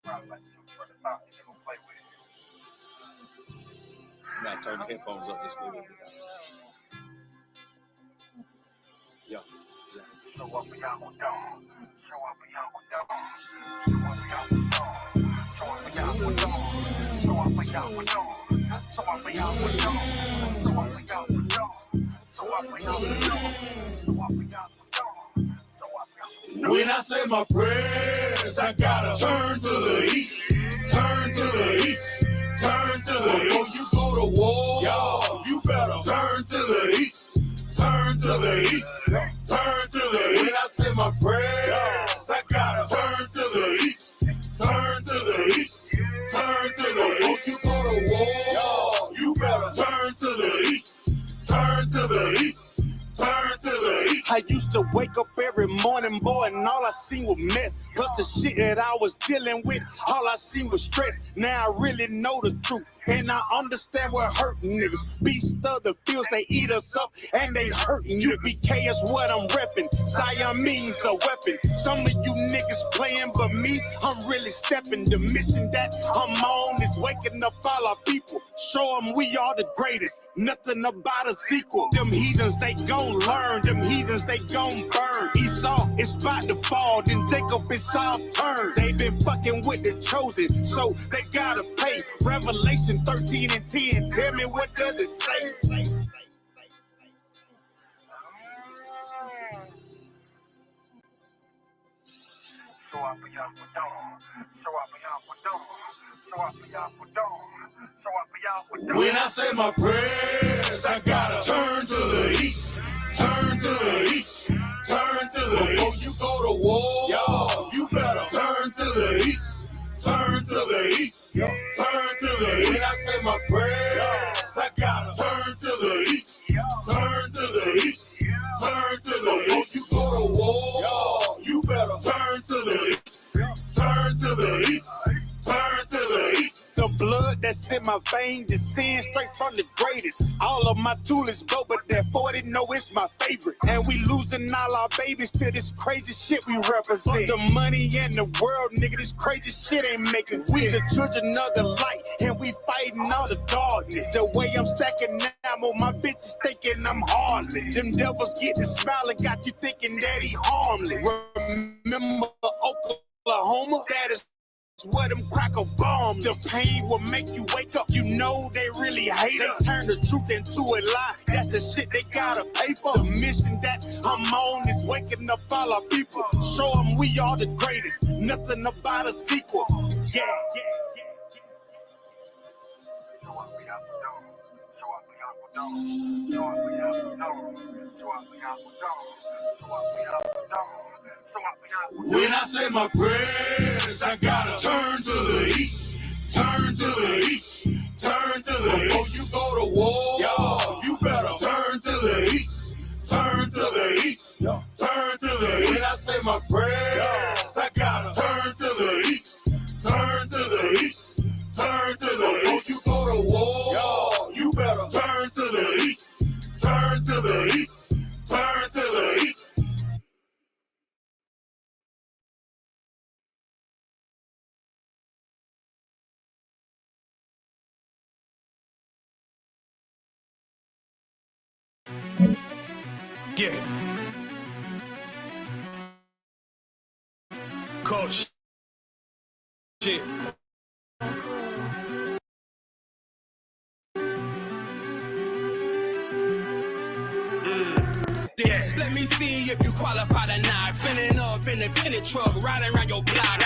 Probably like you from the top, you gonna play with it. You gotta turn the headphones up this way a little bit. Yeah. Show up and y'all go down. Show up and y'all go down. Show up and y'all go down. Show up and y'all go down. Show up and y'all go down. Show up and y'all go down. Show up and y'all go down. Show up and y'all go down. Show up and y'all go down. Show up and y'all go down. When I say my prayers, I gotta turn to the east. Turn to the east. Turn to the east. You go to war, y'all. You better turn to the east. Turn to the east. Turn to the east. When I say my prayers, I gotta turn to the east. Turn to the east. Turn to the east. You go to war, y'all. You better turn to the east. Turn to the east. Turn to the east. I used to wake up every morning, boy, and all I seen was mess. Plus the shit that I was dealing with, all I seen was stress. Now I really know the truth, and I understand what hurting niggas. Beast of the fields, they eat us up, and they hurting you. YAHANNA is what I'm repping. Siamese a weapon. Some of you niggas playing, but me, I'm really stepping. The mission that I'm on is waking up all our people. Show them we are the greatest. Nothing about a sequel. Them heathens, they gon' learn. Them heathens, they gon' burn. Esau is about to fall, then Jacob is all turned. They been fucking with the chosen, so they gotta pay. Revelation 13 and 10. Tell me, what does it say? Show up and y'all go down. Show up and y'all go down. Show up and y'all go down. Show up and y'all go down. When I say my prayers, I gotta turn to the east. Turn to the east. Turn to the east. Before you go to war, y'all, you better turn to the east. Turn to the east. Turn to the east. When I say my prayers, I gotta turn to the east. Turn to the east. Turn to the east. You go to war, y'all, you better turn to the east. Turn to the east. Turn to the east. The blood that's in my veins is sin straight from the greatest. All of my tools is broke, but that 40 know it's my favorite. And we losing all our babies to this crazy shit we represent. The money in the world, nigga, this crazy shit ain't making sense. We the children of the light, and we fighting all the darkness. The way I'm stacking ammo, my bitches thinking I'm heartless. Them devils get the smile and got you thinking that he harmless. Remember Oklahoma? That is where them cracker bombs. The pain will make you wake up. You know they really hate it. They turn the truth into a lie. That's the shit they gotta pay for. The mission that I'm on is waking up all our people. Show them we are the greatest. Nothing about a sequel. Yeah. Show up and y'all go down. Show up and y'all go down. Show up and y'all go down. Show up and y'all go down. Show up and y'all go down. When I say my prayers, I gotta turn to the east. Turn to the east. Turn to the east. Before you go to war, y'all, you better turn to the east. Turn to the east. Turn to the east. When I say my prayers, I gotta turn to the east. Turn to the east. Turn to the east. Before you go to war, y'all, you better turn to the east. Turn to the east. Turn to the east. Yeah. Coach. Shit. Let me see if you qualify or not. Spinning up in the tenant truck, riding around your block.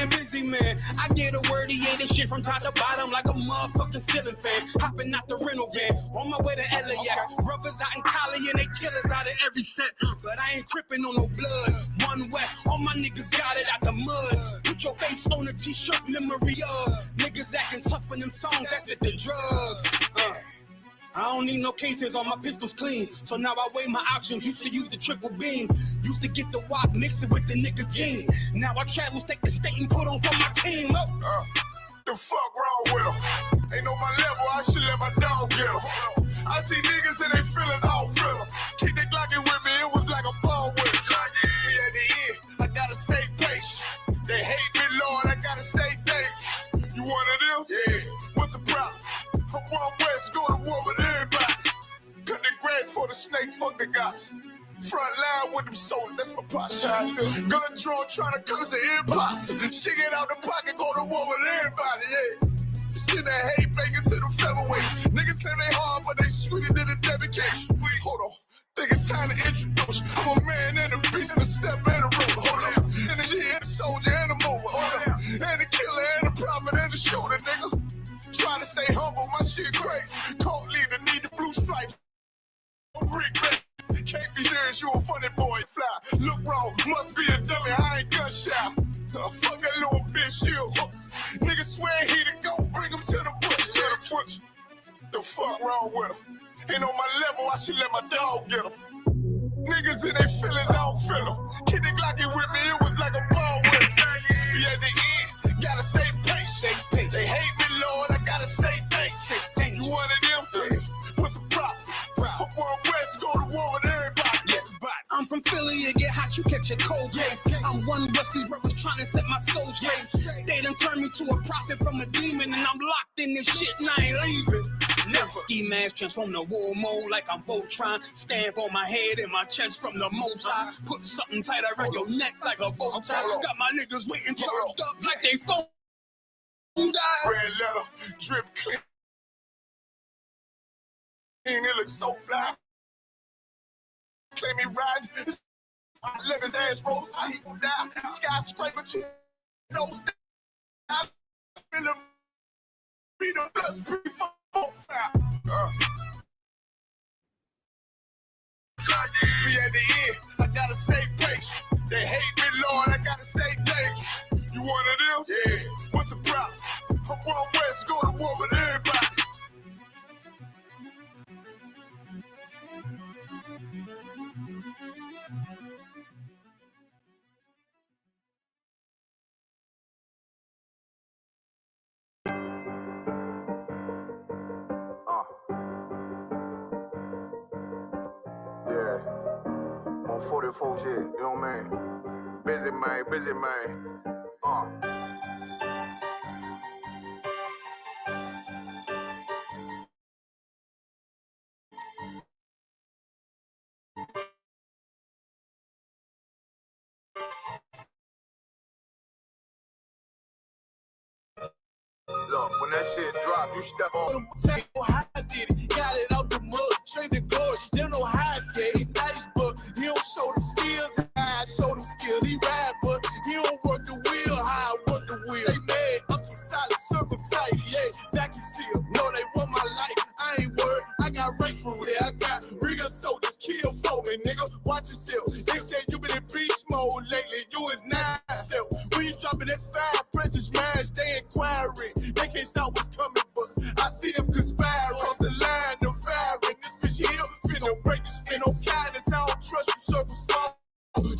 Busy man. I get a word, he ain't this shit from top to bottom like a motherfucking ceiling fan. Hopping out the rental van, on my way to LAX. Brothers out in Cali and they killers out of every set. But I ain't crippin' on no blood. One west, all my niggas got it out the mud. Put your face on a t-shirt, memory of niggas acting tough on them songs, that's with the drugs. I don't need no cases, all my pistols clean. So now I weigh my options. Used to use the triple beam. Used to get the wop, mix it with the nicotine. Now I travel state to state and put on for my team. The fuck wrong with them? Ain't on my level, I should let my dog get them. I see niggas and they feelings all feel. Keep the Glockin' with me, it was like a ball with it. At the end, I gotta stay patient. They hate me, Lord, I gotta fuck the gossip. Front line with them soldiers, that's my posture. Gun drawn, trying to cause an imposter. Shit get out the pocket, go to war with everybody, yeah. Shit that hate, make it to the featherweights. Niggas claim they hard, but they sweeter than a debit cake. Hold on, think it's time to introduce. I'm a man and a beast and a step and a roller. Hold on, and a G and a soldier and a mover. Hold on, and a killer and a prophet and a shooter, nigga. Trying to stay humble, my shit crazy. Cold leader, need the blue stripes. Brick back. Can't be serious, you a funny boy, fly. Look wrong, must be a dummy, I ain't gun shy. Fuck that little bitch, you hook. Nigga swear he the go, bring him to the bush. The fuck wrong with him? Ain't on my level, I should let my dog get him. Niggas in their feelings, I don't feel them. Kid the Glocky with me, it was like a ball with him. Be at the end, gotta stay patient. They hate me, Lord, I gotta stay patient. You one of them? What's the problem? I'm one West, go to war with everybody. I'm from Philly, it get hot, you catch a cold case. I'm one West, these brothers trying to set my soul straight. They done turned me to a prophet from a demon, and I'm locked in this shit and I ain't leaving. Never. Ski mask transform the war mode like I'm Voltron. Stamp on my head and my chest from the most high. Put something tight around your neck like a bow tie. Got my niggas waiting charged up like they phone died. Red letter, drip clean. And it looks so fly. Claim me riding. I live his ass roll, so he gon' die. Skyscraper, to those I feel him. Be the best before style. Be at the end, I gotta stay patient. They hate me, Lord, I gotta stay patient. You one of them? Yeah. What's the problem? I'm one West, go to war with everybody. Yeah, on 44 shit, you know what I mean? Busy man. Look, when that shit drop, you step on. Tell you how I did it, got it out the mud, straight to God. They don't know how I did it, iceberg. He don't show them skills, I show them skills. He ride, but he don't work the wheel, how I work the wheel. They mad, up to solid, circle tight, yeah, vacuum seal. No, they want my life, I ain't worried. I got right for it, I got real soldiers, kill for me, nigga. Watch yourself. They said you been in beast mode lately, you is not self. When you dropping that fire, precious man, stay inquiring. They can't stop what's coming, but I see them conspiring. Cross the line, the firing. This bitch here, finna break the spin. No kindness, I don't trust you, circle small.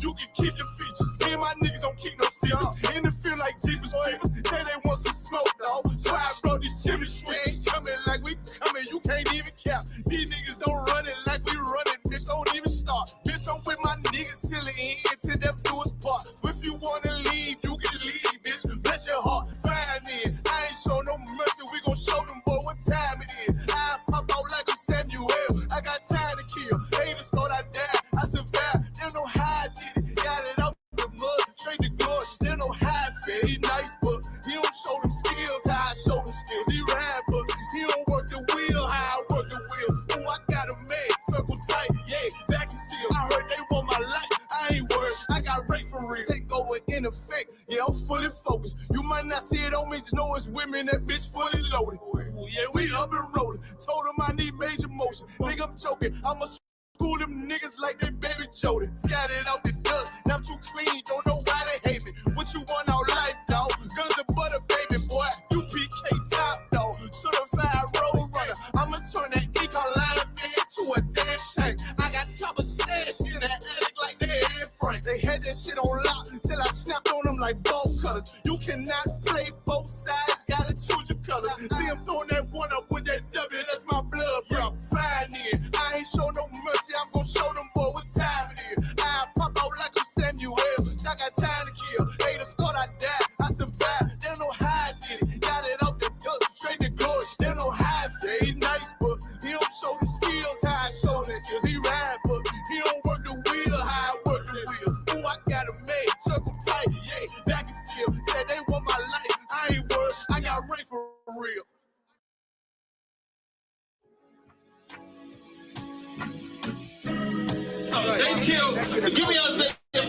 You can keep your features. Me and my niggas don't keep no secrets. In the field like Jeepers Creepers. Say they want some smoke, dog. So I brought these chimney sweeps. Coming like we coming, you can't even cap. These niggas don't run it like we running. Bitch, don't even start. Bitch, I'm with my niggas till the end, till them do us part. If you wanna leave, you can leave, bitch. Bless your heart, find in. I ain't show no mercy, we gon' show them, boy, what time it is. I pop out like I'm Samuel. I got time to kill. Haters thought I died, I survived. They don't know how I did it. Got it out the mud, straight to God. They don't know how I feel. He nice, but he don't show them skills how I show them skills. He ride, but he don't work the wheel how I work the wheel. Oh, I got a man, circle tight, yeah, vacuum seal. I heard they want my life, I ain't worried. I got rate for real. Take over in effect, yeah, I'm fully focused. You might not see it on me, just know it's women, that bitch fully loaded. Ooh, yeah, we up and rolling. Told him I need major motion. Think I'm joking, I'ma school them niggas like they baby Jody. Got it out the dust, now I'm too clean, don't know why they hate me. What you want out life, dog? Guns and butter, baby boy. U.P.K top, dog. Certified road runner. I'ma turn that eco-line into a damn tank. I got choppers stashed in the attic like they Air Frank. They had that shit on lock till I snapped on them like bolt cutters. You cannot play both sides, gotta choose your colors. See him throwing that one up with that W, that's my blood, bro. Fine in. I ain't show no mercy, I'm gon' show them, boy, what time it is. I pop out like I'm Samuel. I got time to kill. Haters thought I died, I survived. They don't know how I did it. Got it out the dust, straight to glory. They don't know how I feel. He nice, but he don't show the skills how I show the skills. He ride, but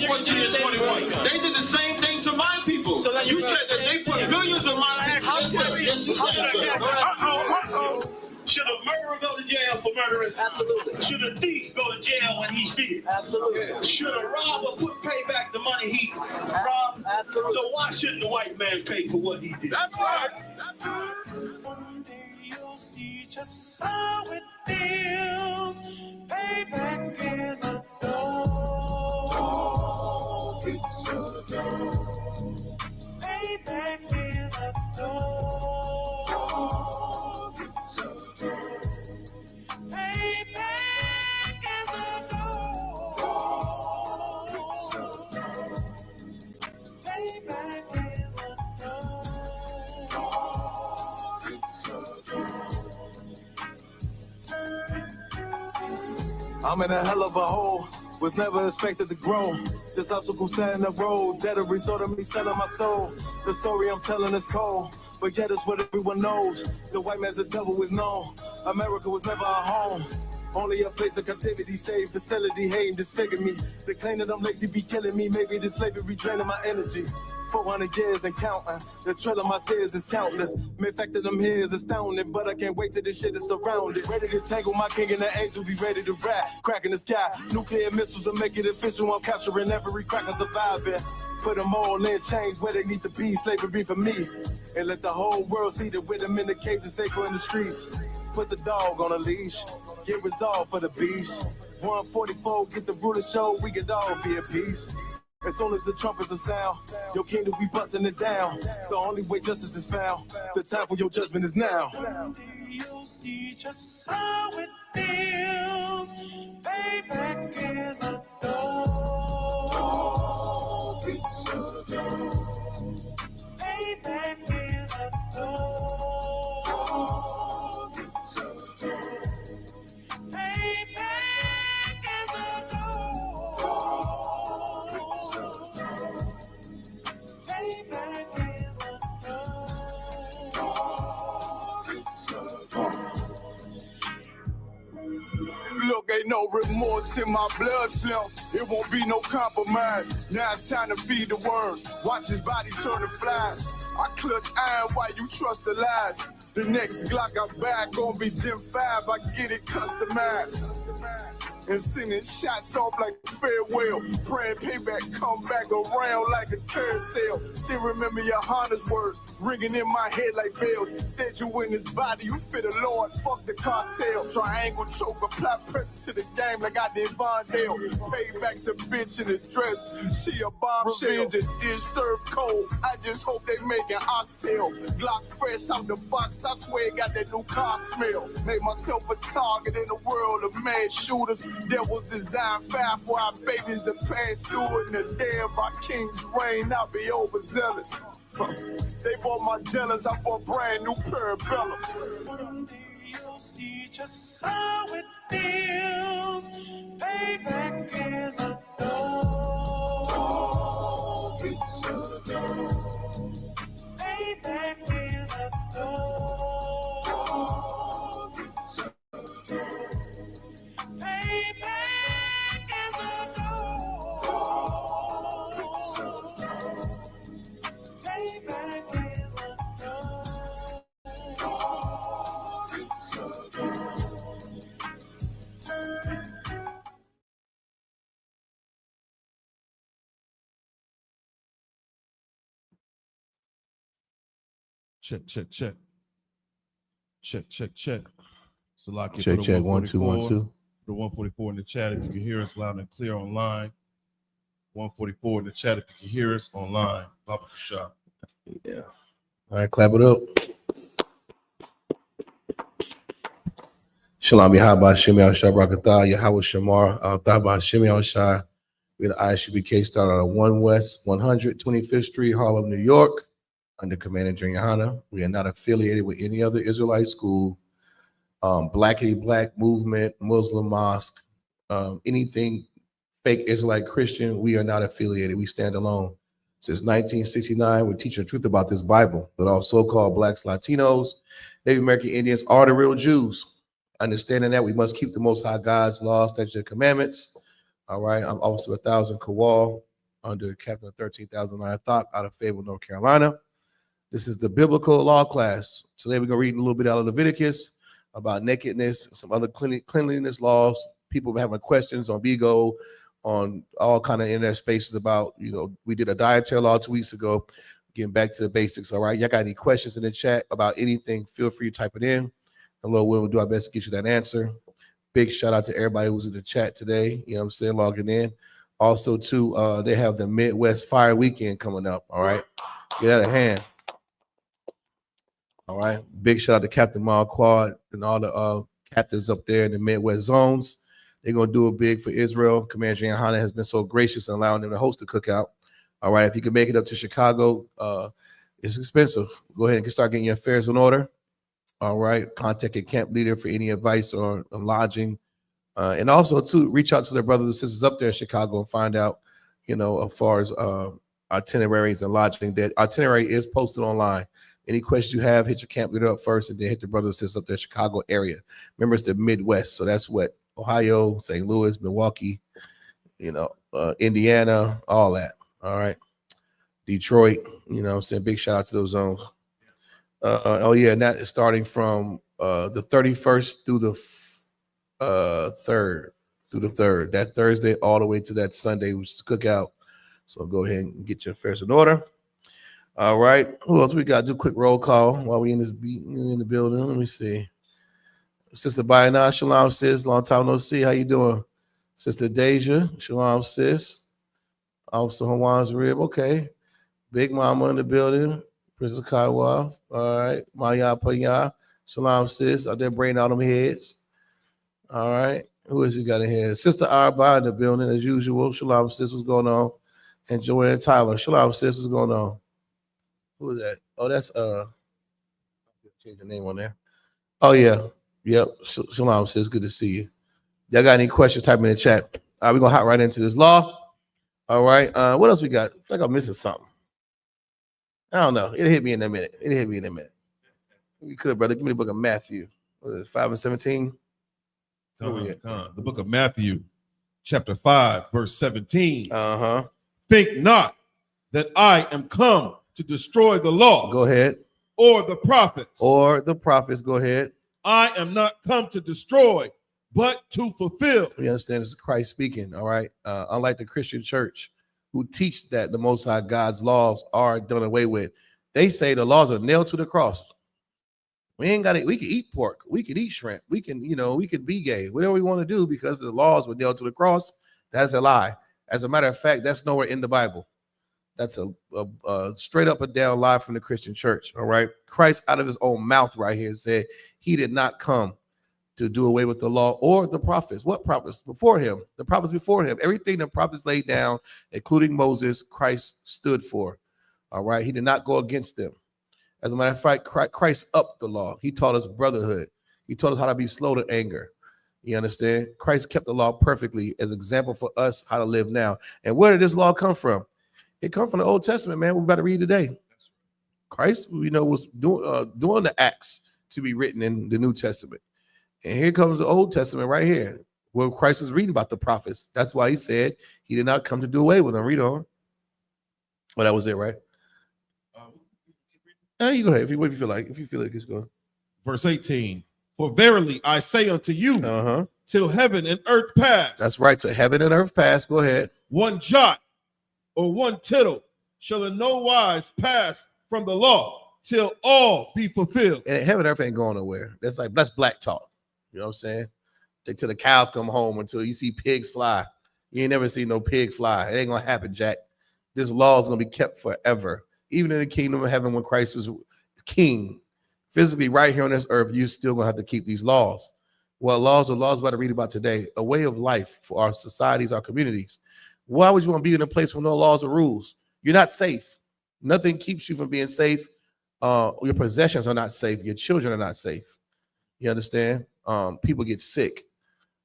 14 and 21. They did the same thing to my people. So you said that they put millions of my actions. Yes, you said so. Should a murderer go to jail for murdering? Absolutely. Should a thief go to jail when he steals? Absolutely. Should a robber pay back the money he robbed? Absolutely. So why shouldn't the white man pay for what he did? That's right. One day you'll see just how it feels. Payback is a dog. It's a dog. Payback is a dog. It's a dog. Payback is a dog. It's a dog. Payback is a dog. It's a dog. I'm in a hell of a hole, was never expected to grow. Just obstacles set in the road, that a result of me selling my soul. The story I'm telling is cold, but yet it's what everyone knows. The white man's the devil is known. America was never our home. Only a place of captivity, safe facility, hating, disfigure me. They claim that I'm lazy, be killing me. Maybe this slavery draining my energy. 400 years and counting. The trail of my tears is countless. The fact that I'm here is astounding, but I can't wait till this shit is surrounded. Ready to tangle my king and the angel, be ready to rap. Crack in the sky, nuclear missiles will make it official. I'm capturing every crack and surviving. Put them all in chains where they need to be. Slavery for me. And let the whole world see that with them in the cage and safer in the streets. Put the dog on a leash. Get resolved for the beast. 144, get the ruler show, we could all be at peace. As soon as the trumpets are sound, your kingdom we busting it down. The only way justice is found, the time for your judgment is now. You'll see just how it feels. Payback is a dog. It's a dog. Payback is a dog. It's a dog. Payback is a dog. It's a dog. Payback is a dog. It's a dog. Look, ain't no remorse in my blood slump. It won't be no compromise. Now it's time to feed the worms. Watch his body turn to flies. I clutch iron while you trust the lies. The next Glock I'm back gon' be Gen 5. I get it customized. And sending shots off like farewell. Praying payback come back around like a carousel. Still remember YAHANNA's words ringing in my head like bells. Said you in his body, you fit a Lord, fuck the cartel. Triangle choke, apply pressure to the game like I did Vondale. Payback's a bitch in a dress, she a bombshell. Revenge is served cold, I just hope they making oxtail. Glock fresh out the box, I swear it got that new car smell. Made myself a target in the world of mad shooters. That was designed fire for our babies to pass through it. In the day of our king's reign, I'll be overzealous. They bought my jealous, I bought brand new parabellums. One day you'll see just how it feels. Payback is a dog. It's a dog. Payback is a dog. It's a dog. Payback is a dog. It's a dog. Payback is a dog. It's a dog. Check. Salaki, Check. 1 2 1 2. The 144 in the chat if you can hear us loud and clear online. 144 in the chat if you can hear us online. Baba Shop. Yeah. All right, clap it up. Shalom, Yahaba, Shemi Al-Shah, Brakatah, Yahweh Shamar, Al-Taba, Shemi Al-Shah. We had I.S.U.P.K started on 1 West 125th Street, Harlem, New York, under Command of YAHANNA. We are not affiliated with any other Israelite school, Blackity Black movement, Muslim mosque, anything fake Israelite Christian. We are not affiliated. We stand alone. Since 1969, we're teaching the truth about this Bible, that all so-called blacks, Latinos, Native American Indians are the real Jews. Understanding that we must keep the Most High God's laws, statutes, and commandments. All right. I'm Officer 1000 Kowal. under the captain of 13,000 Line of Thought out of Fayetteville, North Carolina. This is the biblical law class. Today we're going to read a little bit out of Leviticus about nakedness, some other cleanliness laws. People having questions on Bigo, on all kind of internet spaces about, we did a dietary law 2 weeks ago. Getting back to the basics, all right? Y'all got any questions in the chat about anything, feel free to type it in. And Lord willing, we'll do our best to get you that answer. Big shout out to everybody who's in the chat today, logging in. Also, too, they have the Midwest Fire Weekend coming up, all right? Get out of hand. All right. Big shout out to Captain Marquardt and all the captains up there in the Midwest zones. They're going to do it big for Israel. Commander YAHANNA has been so gracious in allowing them to host the cookout. All right. If you can make it up to Chicago, it's expensive. Go ahead and start getting your affairs in order. All right. Contact your camp leader for any advice on lodging. And also, to reach out to their brothers and sisters up there in Chicago and find out, as far as itineraries and lodging. That itinerary is posted online. Any questions you have, hit your camp leader up first and then hit the brothers and sisters up there in Chicago area. Remember, it's the Midwest. So that's what Ohio, St. Louis, Milwaukee, Indiana, all that. All right. Detroit, big shout out to those zones. And that is starting from the 31st through the 3rd. That Thursday all the way to that Sunday, which is cookout. So go ahead and get your affairs in order. All right. Who else we got? Do a quick roll call while we in the building. Let me see. Sister Bayana, shalom, sis. Long time no see. How you doing? Sister Deja, shalom, sis. Officer Hawan's rib. Okay. Big Mama in the building. Princess Kadwa. All right. Maya Panya. Shalom, sis. Out there bringing out them heads. All right. Who else you got in here? Sister Arba in the building as usual. Shalom, sis. What's going on? And Joanne Tyler. Shalom, sis. What's going on? Who is that? Oh, that's change the name on there. Oh yeah. Yep. Shalom, sis. Good to see you. Y'all got any questions? Type in the chat. All right, we're gonna hop right into this law. All right. What else we got? I feel like I'm missing something. I don't know. It'll hit me in a minute. You could, brother. Give me the book of Matthew. What is it, 5 and 17? The book of Matthew, chapter 5, verse 17. Uh-huh. Think not that I am come to destroy the law. Go ahead. Or the prophets. Go ahead. I am not come to destroy, but to fulfill. We understand this is Christ speaking, all right? Unlike the Christian church, who teach that the Most High God's laws are done away with. They say the laws are nailed to the cross. We ain't got it. We can eat pork. We can eat shrimp. We can, we can be gay. Whatever we want to do because the laws were nailed to the cross. That's a lie. As a matter of fact, that's nowhere in the Bible. That's a straight up and down lie from the Christian church. All right. Christ out of his own mouth right here said he did not come to do away with the law or the prophets. What prophets? Before him. The prophets before him. Everything the prophets laid down, including Moses, Christ stood for. All right. He did not go against them. As a matter of fact, Christ upped the law. He taught us brotherhood. He taught us how to be slow to anger. You understand? Christ kept the law perfectly as an example for us how to live now. And where did this law come from? It comes from the Old Testament, man. We're about to read today. Christ, was doing the acts to be written in the New Testament. And here comes the Old Testament right here, where Christ is reading about the prophets. That's why he said he did not come to do away with them. Read on. Oh, that was it, right? You go ahead if you feel like it's going. Verse 18. For verily I say unto you, till heaven and earth pass. That's right. Till heaven and earth pass. Go ahead. One jot or one tittle shall in no wise pass from the law till all be fulfilled. And heaven and earth ain't going nowhere. That's black talk. You know what I'm saying? Till the cows come home, until you see pigs fly. You ain't never seen no pig fly. It ain't gonna happen, Jack. This law is gonna be kept forever. Even in the kingdom of heaven, when Christ was king, physically right here on this earth, you're still gonna have to keep these laws. Well, laws are laws. What I read about today, a way of life for our societies, our communities. Why would you want to be in a place with no laws or rules? You're not safe. Nothing keeps you from being safe. Your possessions are not safe. Your children are not safe. You understand? People get sick.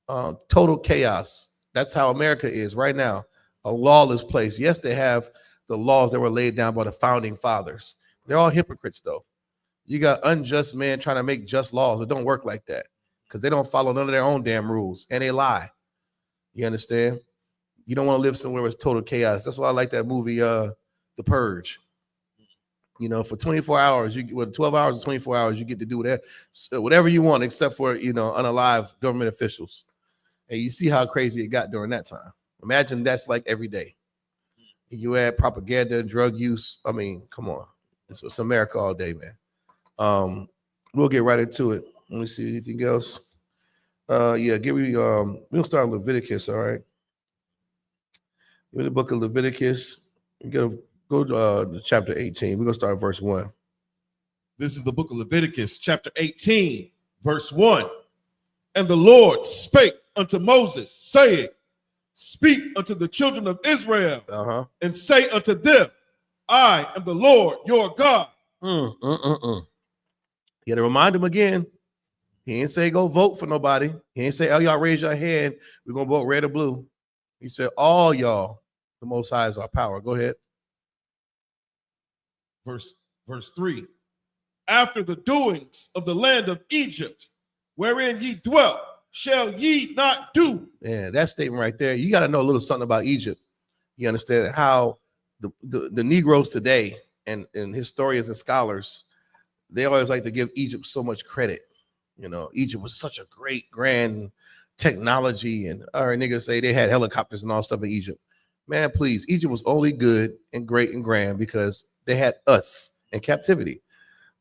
Total chaos. That's how America is right now. A lawless place. Yes, they have the laws that were laid down by the founding fathers. They're all hypocrites, though. You got unjust men trying to make just laws. It don't work like that because they don't follow none of their own damn rules, and they lie. You understand? You don't want to live somewhere with total chaos. That's why I like that movie, The Purge. You know, for 24 hours, 12 hours and 24 hours, you get to do whatever you want, except for, you know, unalive government officials. And you see how crazy it got during that time. Imagine that's like every day. You add propaganda, drug use. I mean, come on. It's America all day, man. We'll get right into it. Let me see anything else. Yeah, we'll start with Leviticus, all right? In the book of Leviticus, you gotta go to chapter 18. We're gonna start at verse 1. This is the book of Leviticus, chapter 18, verse 1. And the Lord spake unto Moses, saying, speak unto the children of Israel, and say unto them, I am the Lord your God. You gotta remind him again. He ain't say go vote for nobody. He ain't say, oh, y'all raise your hand. We're gonna vote red or blue. He said, all y'all, the Most High is our power. Go ahead. Verse 3. After the doings of the land of Egypt, wherein ye dwelt, shall ye not do. Yeah, that statement right there. You got to know a little something about Egypt. You understand how the Negroes today and historians and scholars, they always like to give Egypt so much credit. You know, Egypt was such a great, grand technology, and our niggas say they had helicopters and all stuff in Egypt. Man, please, Egypt was only good and great and grand because they had us in captivity.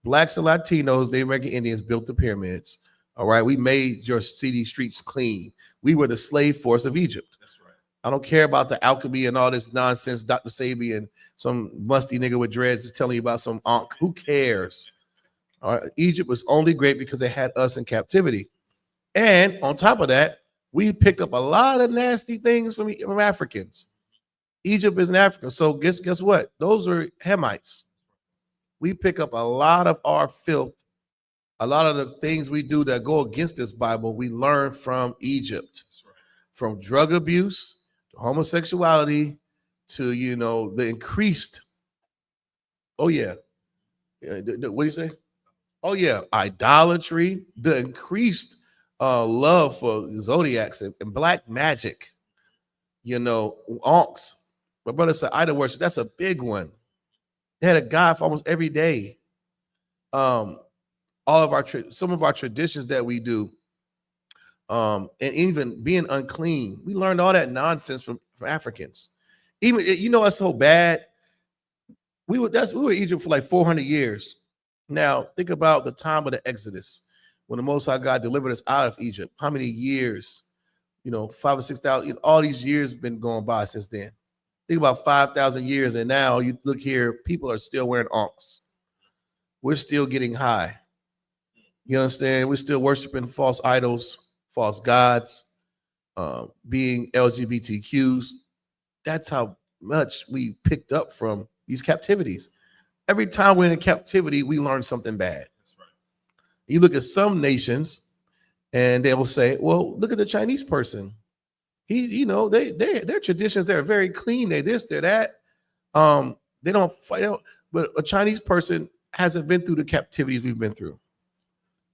Blacks and Latinos, Native American Indians built the pyramids. All right, we made your city streets clean. We were the slave force of Egypt. That's right. I don't care about the alchemy and all this nonsense. Dr. Sabi and some musty nigga with dreads is telling you about some ankh. Who cares? All right, Egypt was only great because they had us in captivity. And on top of that, we picked up a lot of nasty things from Africans. Egypt is in Africa. So guess what? Those are Hamites. We pick up a lot of our filth, a lot of the things we do that go against this Bible, we learn from Egypt. Right. From drug abuse to homosexuality to, you know, the increased, what do you say? Oh, yeah, idolatry, the increased love for zodiacs and black magic, you know, onks. My brother said idol worship. That's a big one. They had a god for almost every day. Some of our traditions that we do, and even being unclean, we learned all that nonsense from Africans. Even, you know, it's so bad. We were in Egypt for like 400 years. Now think about the time of the Exodus, when the Most High God delivered us out of Egypt. How many years? You know, 5,000 or 6,000. All these years been going by since then. Think about 5,000 years, and now you look here, people are still wearing onks. We're still getting high. You understand? We're still worshiping false idols, false gods, being LGBTQs. That's how much we picked up from these captivities. Every time we're in a captivity, we learn something bad. That's right. You look at some nations, and they will say, well, look at the Chinese person. Their traditions, they're very clean. They this, they're that. They don't fight. But a Chinese person hasn't been through the captivities we've been through.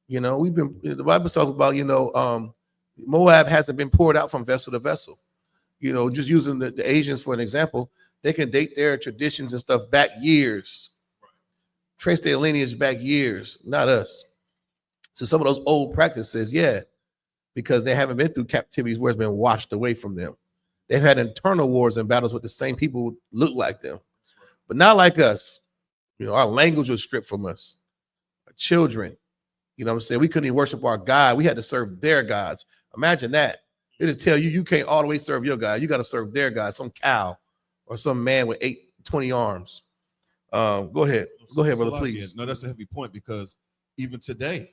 You know, the Bible talks about, you know, Moab hasn't been poured out from vessel to vessel. You know, just using the Asians for an example, they can date their traditions and stuff back years, trace their lineage back years, not us. So some of those old practices, yeah, because they haven't been through captivities where it's been washed away from them. They've had internal wars and battles with the same people who look like them, but not like us. You know, our language was stripped from us. Our children, you know what I'm saying? We couldn't even worship our God. We had to serve their gods. Imagine that. It'll tell you can't all the way serve your God. You got to serve their God, some cow or some man with 20 arms. Go ahead, brother, please. No, that's a heavy point, because even today,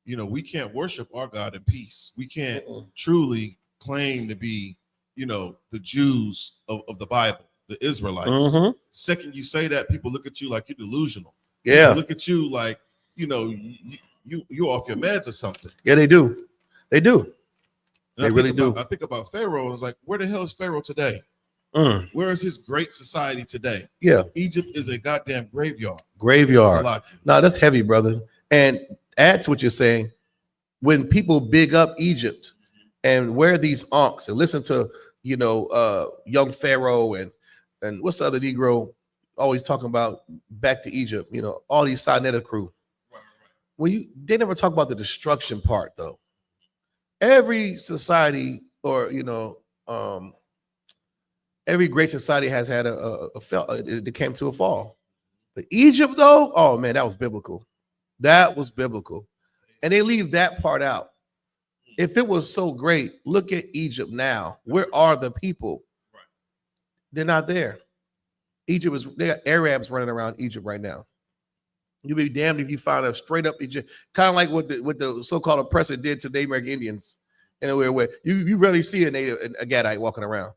you know, we can't worship our God in peace. We can't truly claim to be, you know, the Jews of the Bible, the Israelites. Second you say that, people look at you like you're delusional. Yeah. People look at you like, you know, you're off your meds or something. Yeah, they do. They do. And they really do. I think about Pharaoh, and it's like, where the hell is Pharaoh today? Where is his great society today? Yeah. Egypt is a goddamn graveyard. No, that's heavy, brother. And add to what you're saying, when people big up Egypt and wear these onks and listen to young Pharaoh and what's the other Negro always talking about back to Egypt, all these Sinetta crew. They never talk about the destruction part though. Every society or, every great society has had it came to a fall. But Egypt though, oh man, that was biblical. That was biblical. And they leave that part out. If it was so great, look at Egypt now. Where are the people? They're not there. They got Arabs running around Egypt right now. You'll be damned if you find a straight up Egypt, kind of like what the so-called oppressor did to the American Indians in a weird way. You rarely see a Gadite walking around.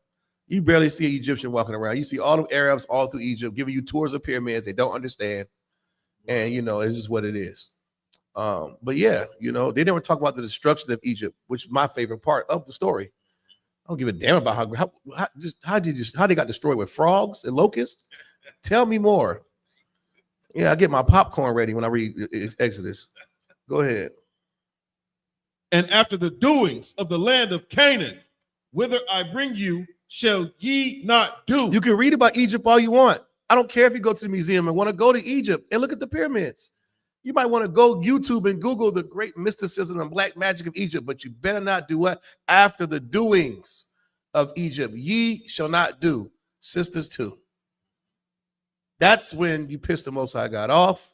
You barely see an Egyptian walking around. You see all the Arabs all through Egypt giving you tours of pyramids they don't understand. And, it's just what it is. But yeah, they never talk about the destruction of Egypt, which is my favorite part of the story. I don't give a damn about how they got destroyed with frogs and locusts. Tell me more. Yeah, I get my popcorn ready when I read Exodus. Go ahead. And after the doings of the land of Canaan, whither I bring you, shall ye not do. You can read about Egypt all you want. I don't care if you go to the museum and want to go to Egypt and look at the pyramids. You might want to go YouTube and Google the great mysticism and black magic of Egypt, but you better not do what? After the doings of Egypt, ye shall not do. Sisters too. That's when you piss the Most High God off,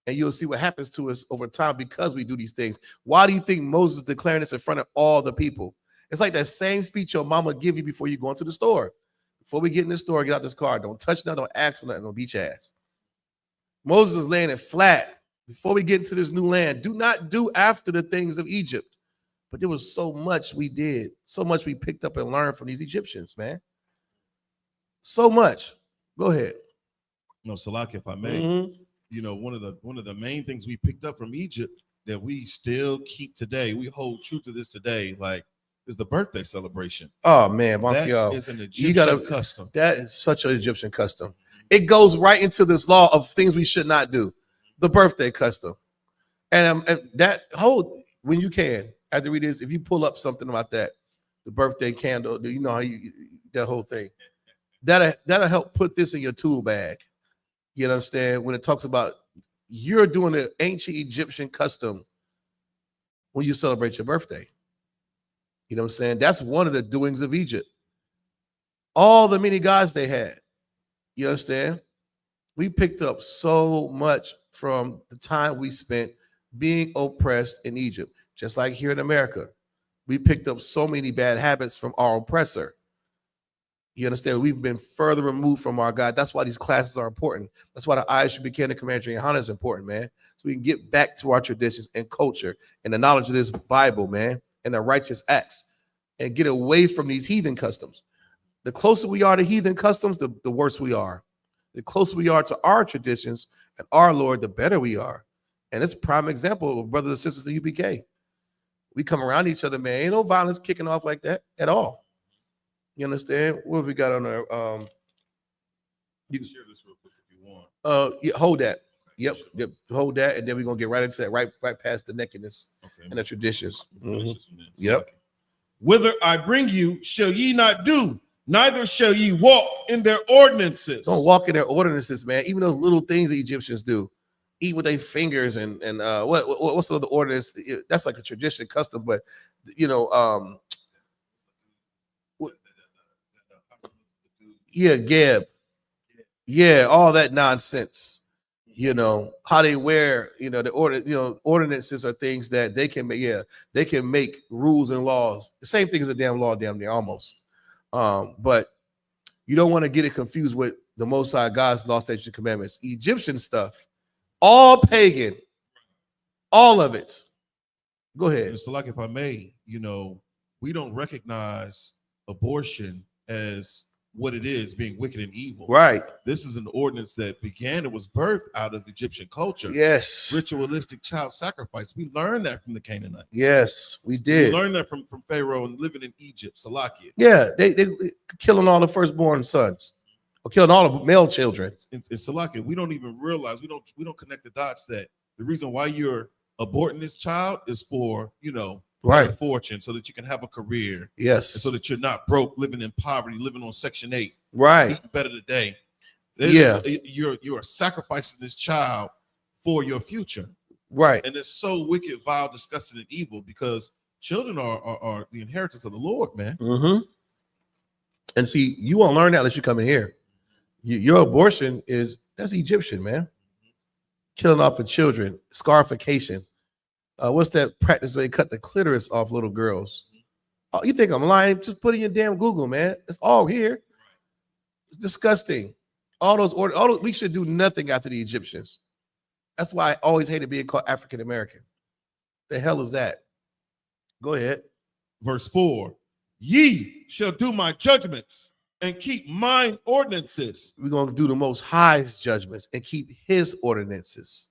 and you'll see what happens to us over time because we do these things. Why do you think Moses is declaring this in front of all the people? It's like that same speech your mama give you before you go into the store. Before we get in the store, get out this car. Don't touch nothing, don't ask for nothing, don't beat your ass. Moses is laying it flat. Before we get into this new land, do not do after the things of Egypt. But there was so much we did, so much we picked up and learned from these Egyptians, man. So much. Go ahead. No, Salak, if I may, one of the main things we picked up from Egypt that we still keep today, we hold true to this today, is the birthday celebration. Oh man, that is an Egyptian custom. That is such an Egyptian custom. It goes right into this law of things we should not do. The birthday custom, and that whole when you can after read this, if you pull up something about that, the birthday candle, how that whole thing, that'll help put this in your tool bag. You understand when it talks about you're doing an ancient Egyptian custom when you celebrate your birthday. You know what I'm saying? That's one of the doings of Egypt. All the many gods they had. You understand? We picked up so much from the time we spent being oppressed in Egypt. Just like here in America, we picked up so many bad habits from our oppressor. You understand? We've been further removed from our God. That's why these classes are important. That's why the I.S.U.P.K and the Commander YAHANNA is important, man. So we can get back to our traditions and culture and the knowledge of this Bible, man, and the righteous acts, and get away from these heathen customs. The closer we are to heathen customs, the worse we are. The closer we are to our traditions and our Lord, the better we are. And it's a prime example of brothers and sisters of UPK. We come around each other, man. Ain't no violence kicking off like that at all. You understand? What have we got on there? You can share this real quick if you want. Yeah, hold that. Yep, hold that, and then we're gonna get right into that, right past the nakedness and the traditions. Yep. Whither I bring you, shall ye not do, neither shall ye walk in their ordinances. Don't walk in their ordinances, man. Even those little things the Egyptians do, eat with their fingers, and what's the other ordinance? That's like a tradition, custom, but Geb. Yeah, all that nonsense. How they wear, the ordinances are things that they can make. Yeah, they can make rules and laws. The same thing as a damn law, damn near almost. But you don't want to get it confused with the Most High God's law, statutes, and commandments. Egyptian stuff, all pagan, all of it. Go ahead. So, like, if I may, we don't recognize abortion as what it is, being wicked and evil. Right. This is an ordinance that began, it was birthed out of Egyptian culture. Yes. Ritualistic child sacrifice. We learned that from the Canaanites. Yes, we did. We learned that from Pharaoh and living in Egypt, Salakia. Yeah, they killing all the firstborn sons, or killing all the male children. In Salakia, we don't even realize, we don't connect the dots that the reason why you're aborting this child is for, right, a fortune, so that you can have a career. Yes. And so that you're not broke, living in poverty, living on Section 8. Right. Eating better today. You're sacrificing this child for your future. Right. And it's so wicked, vile, disgusting, and evil, because children are the inheritance of the Lord, man. Mm-hmm. And see, you won't learn that unless you come in here. Your abortion that's Egyptian, man. Killing off of children, scarification. What's that practice where they cut the clitoris off little girls? Oh, you think I'm lying? Just put in your damn Google, man. It's all here. It's disgusting. All those orders, we should do nothing after the Egyptians. That's why I always hated being called African American. The hell is that? Go ahead. Verse 4. Ye shall do my judgments and keep mine ordinances. We're going to do the Most High's judgments and keep his ordinances.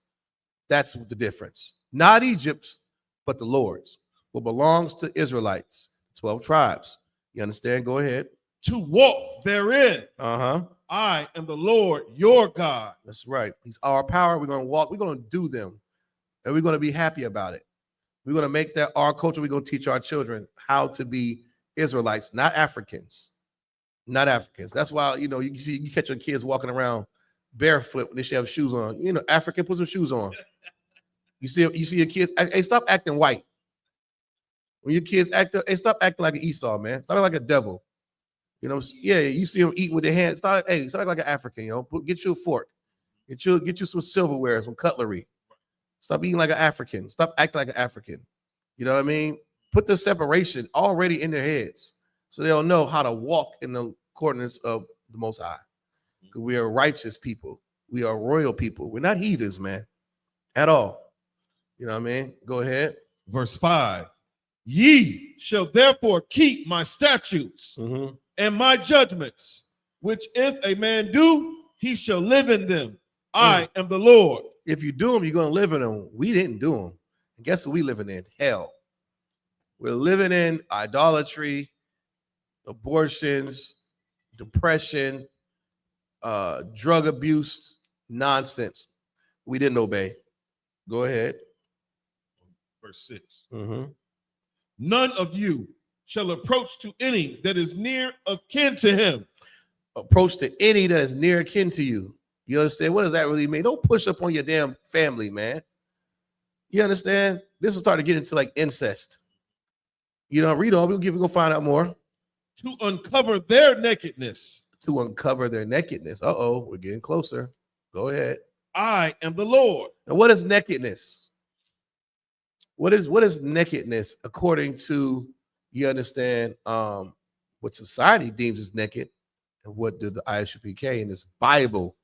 That's the difference. Not Egypt's, but the Lord's. What belongs to Israelites, 12 tribes. You understand? Go ahead. To walk therein. Uh-huh. I am the Lord your God. That's right. He's our power. We're going to walk. We're going to do them. And we're going to be happy about it. We're going to make that our culture. We're going to teach our children how to be Israelites, not Africans. Not Africans. That's why, you catch your kids walking around barefoot when they should have shoes on. African, put some shoes on. You see your kids. Hey, stop acting white. When your kids hey, stop acting like an Esau, man. Stop acting like a devil. You see them eat with their hands. Stop acting like an African. Get you a fork. Get you some silverware, some cutlery. Stop eating like an African. Stop acting like an African. You know what I mean? Put the separation already in their heads, so they'll know how to walk in the coordinates of the Most High. Because we are righteous people. We are royal people. We're not heathens, man, at all. You know what I mean? Go ahead. Verse 5. Ye shall therefore keep my statutes and my judgments, which if a man do, he shall live in them. I am the Lord. If you do them, you're going to live in them. We didn't do them. And guess what we living in? Hell. We're living in idolatry, abortions, depression, drug abuse, nonsense. We didn't obey. Go ahead. Verse 6. None of you shall approach to any that is near of kin to him. Approach to any that is near kin to you. You understand? What does that really mean? Don't push up on your damn family, man. You understand? This will start to get into like incest. Read on. We're going to find out more. To uncover their nakedness. To uncover their nakedness. Uh-oh, we're getting closer. Go ahead. I am the Lord. Now, what is nakedness? What is nakedness according to, you understand, what society deems as naked, and what do the I.S.U.P.K in this Bible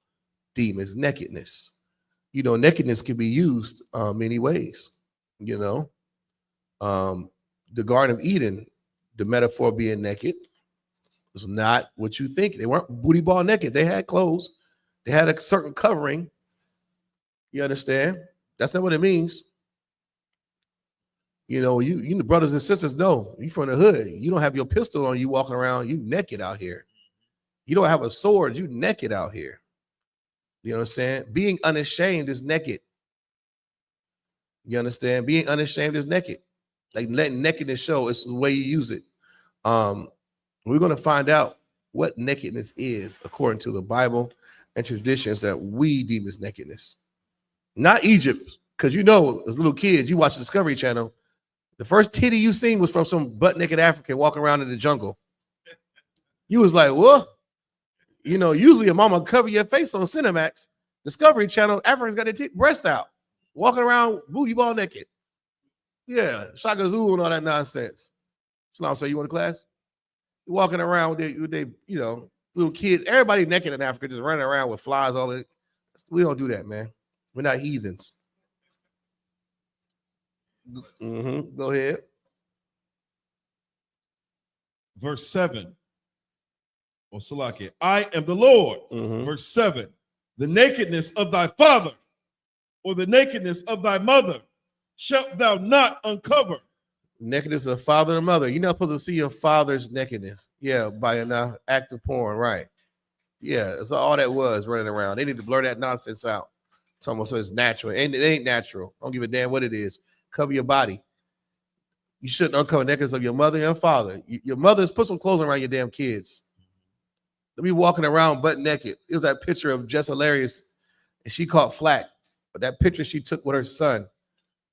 deem as nakedness? Nakedness can be used many ways. The Garden of Eden, the metaphor being naked, was not what you think. They weren't booty ball naked. They had clothes. They had a certain covering. You understand? That's not what it means. You brothers and sisters know you from the hood. You don't have your pistol on you walking around. You naked out here. You don't have a sword. You naked out here. You know what I'm saying? Being unashamed is naked. You understand? Being unashamed is naked. Like letting nakedness show. It's the way you use it. We're going to find out what nakedness is according to the Bible and traditions that we deem as nakedness. Not Egypt. Because as little kids, you watch the Discovery Channel. The first titty you seen was from some butt naked African walking around in the jungle. You was like, what? Usually a mama cover your face on Cinemax. Discovery Channel, Africans got their breast out, walking around booty ball naked. Yeah, Shaka Zulu and all that nonsense. Salam, say you want a class? You're walking around with they little kids. Everybody naked in Africa, just running around with flies all in. We don't do that, man. We're not heathens. Go ahead. Verse 7. Salaki, I am the Lord. Verse 7. The nakedness of thy father or the nakedness of thy mother shalt thou not uncover. Nakedness of father and mother. You're not supposed to see your father's nakedness. Yeah, by an act of porn, right? Yeah, that's all that was running around. They need to blur that nonsense out. It's almost so it's natural. And it ain't natural. Don't give a damn what it is. Cover your body. You shouldn't uncover nakedness of your mother and your father. Your mother's put some clothes around your damn kids. They'll be walking around butt naked. It was that picture of Jess Hilarious, and she caught flack. But that picture she took with her son,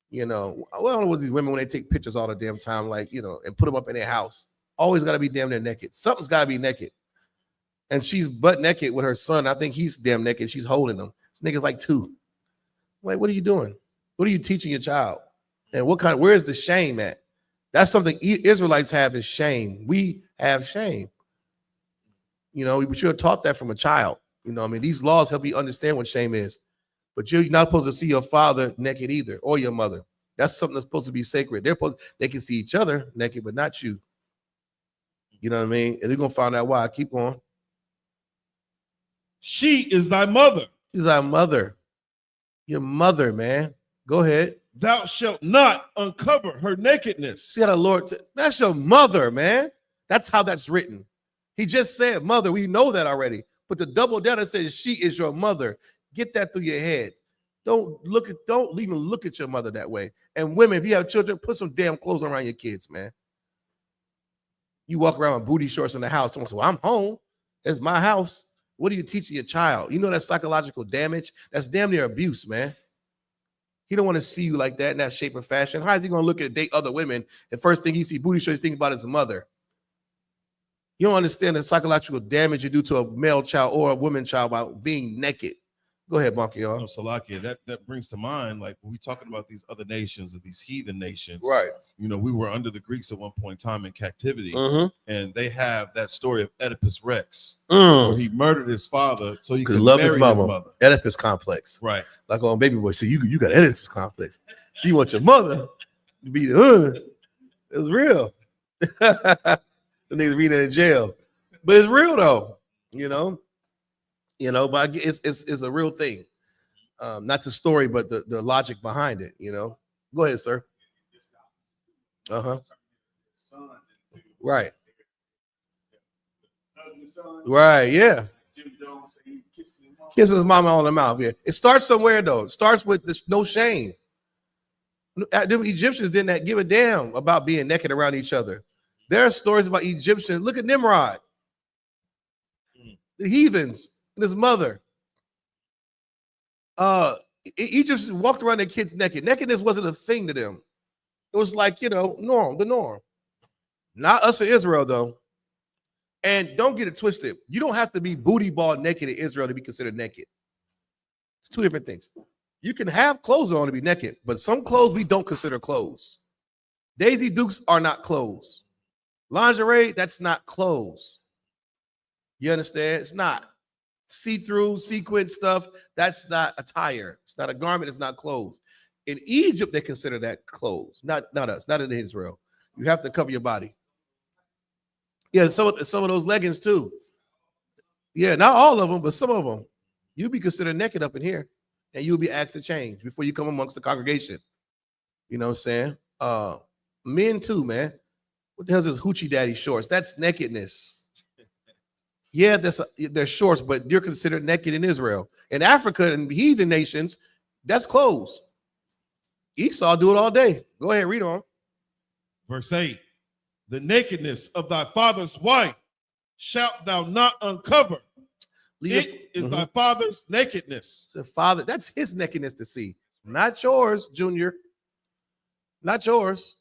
you know, I don't know what these women when they take pictures all the damn time, like, you know, and put them up in their house. Always got to be damn near naked. Something's got to be naked. And she's butt naked with her son. I think he's damn naked. She's holding him. This nigga's like 2. Like, what are you doing? What are you teaching your child? And where's the shame at? That's something Israelites have is shame. We have shame. You know, we should have taught that from a child. You know, I mean, these laws help you understand what shame is. But you're not supposed to see your father naked either, or your mother. That's something that's supposed to be sacred. They can see each other naked, but not you. You know what I mean? And we're gonna find out why. Keep going. She is thy mother. She's thy mother. Your mother, man. Go ahead. Thou shalt not uncover her nakedness. See how the Lord, that's your mother, man. That's how that's written. He just said mother. We know that already. But the double down that says she is your mother. Get that through your head. Don't even look at your mother that way. And women, if you have children, put some damn clothes around your kids, man. You walk around with booty shorts in the house. Someone says, well, I'm home. It's my house. What are you teaching your child? You know that psychological damage? That's damn near abuse, man. He don't want to see you like that in that shape or fashion. How is he going to look at date other women? And first thing he see booty shorts, think about his mother. You don't understand the psychological damage you do to a male child or a woman child by being naked. Go ahead, Bonky, y'all. No, Salakia, that brings to mind, like, when we talking about these other nations, or these heathen nations, right? You know, we were under the Greeks at one point in time in captivity, and they have that story of Oedipus Rex, where he murdered his father so he could love marry his mother. Oedipus complex, right? Like on Baby Boy. So you got Oedipus complex. So you want your mother to be the hood. It's real. The niggas reading in jail, but it's real though. You know, but it's a real thing. Not the story, but the logic behind it. You know, go ahead, sir. Right. Right. Yeah. Kissing his mama on the mouth. Yeah. It starts somewhere though. It starts with this no shame. The Egyptians didn't give a damn about being naked around each other. There are stories about Egyptians. Look at Nimrod, the heathens, and his mother. Egyptians walked around their kids naked. Nakedness wasn't a thing to them. It was like, the norm. Not us in Israel, though. And don't get it twisted. You don't have to be booty ball naked in Israel to be considered naked. It's two different things. You can have clothes on to be naked, but some clothes we don't consider clothes. Daisy Dukes are not clothes. Lingerie, that's not clothes. You understand? It's not. See-through, sequin stuff, that's not attire. It's not a garment, it's not clothes. In Egypt, they consider that clothes. Not us, not in Israel. You have to cover your body. Yeah, some of those leggings too. Yeah, not all of them, but some of them. You'll be considered naked up in here, and you'll be asked to change before you come amongst the congregation. You know what I'm saying? Men too, man. What the hell is this hoochie daddy shorts? That's nakedness. Yeah, they're shorts, but you're considered naked in Israel. In Africa and heathen nations, that's clothes. Esau do it all day. Go ahead, read on. Verse 8. The nakedness of thy father's wife shalt thou not uncover. It is thy father's nakedness. So father, that's his nakedness to see. Not yours, Junior. Not yours.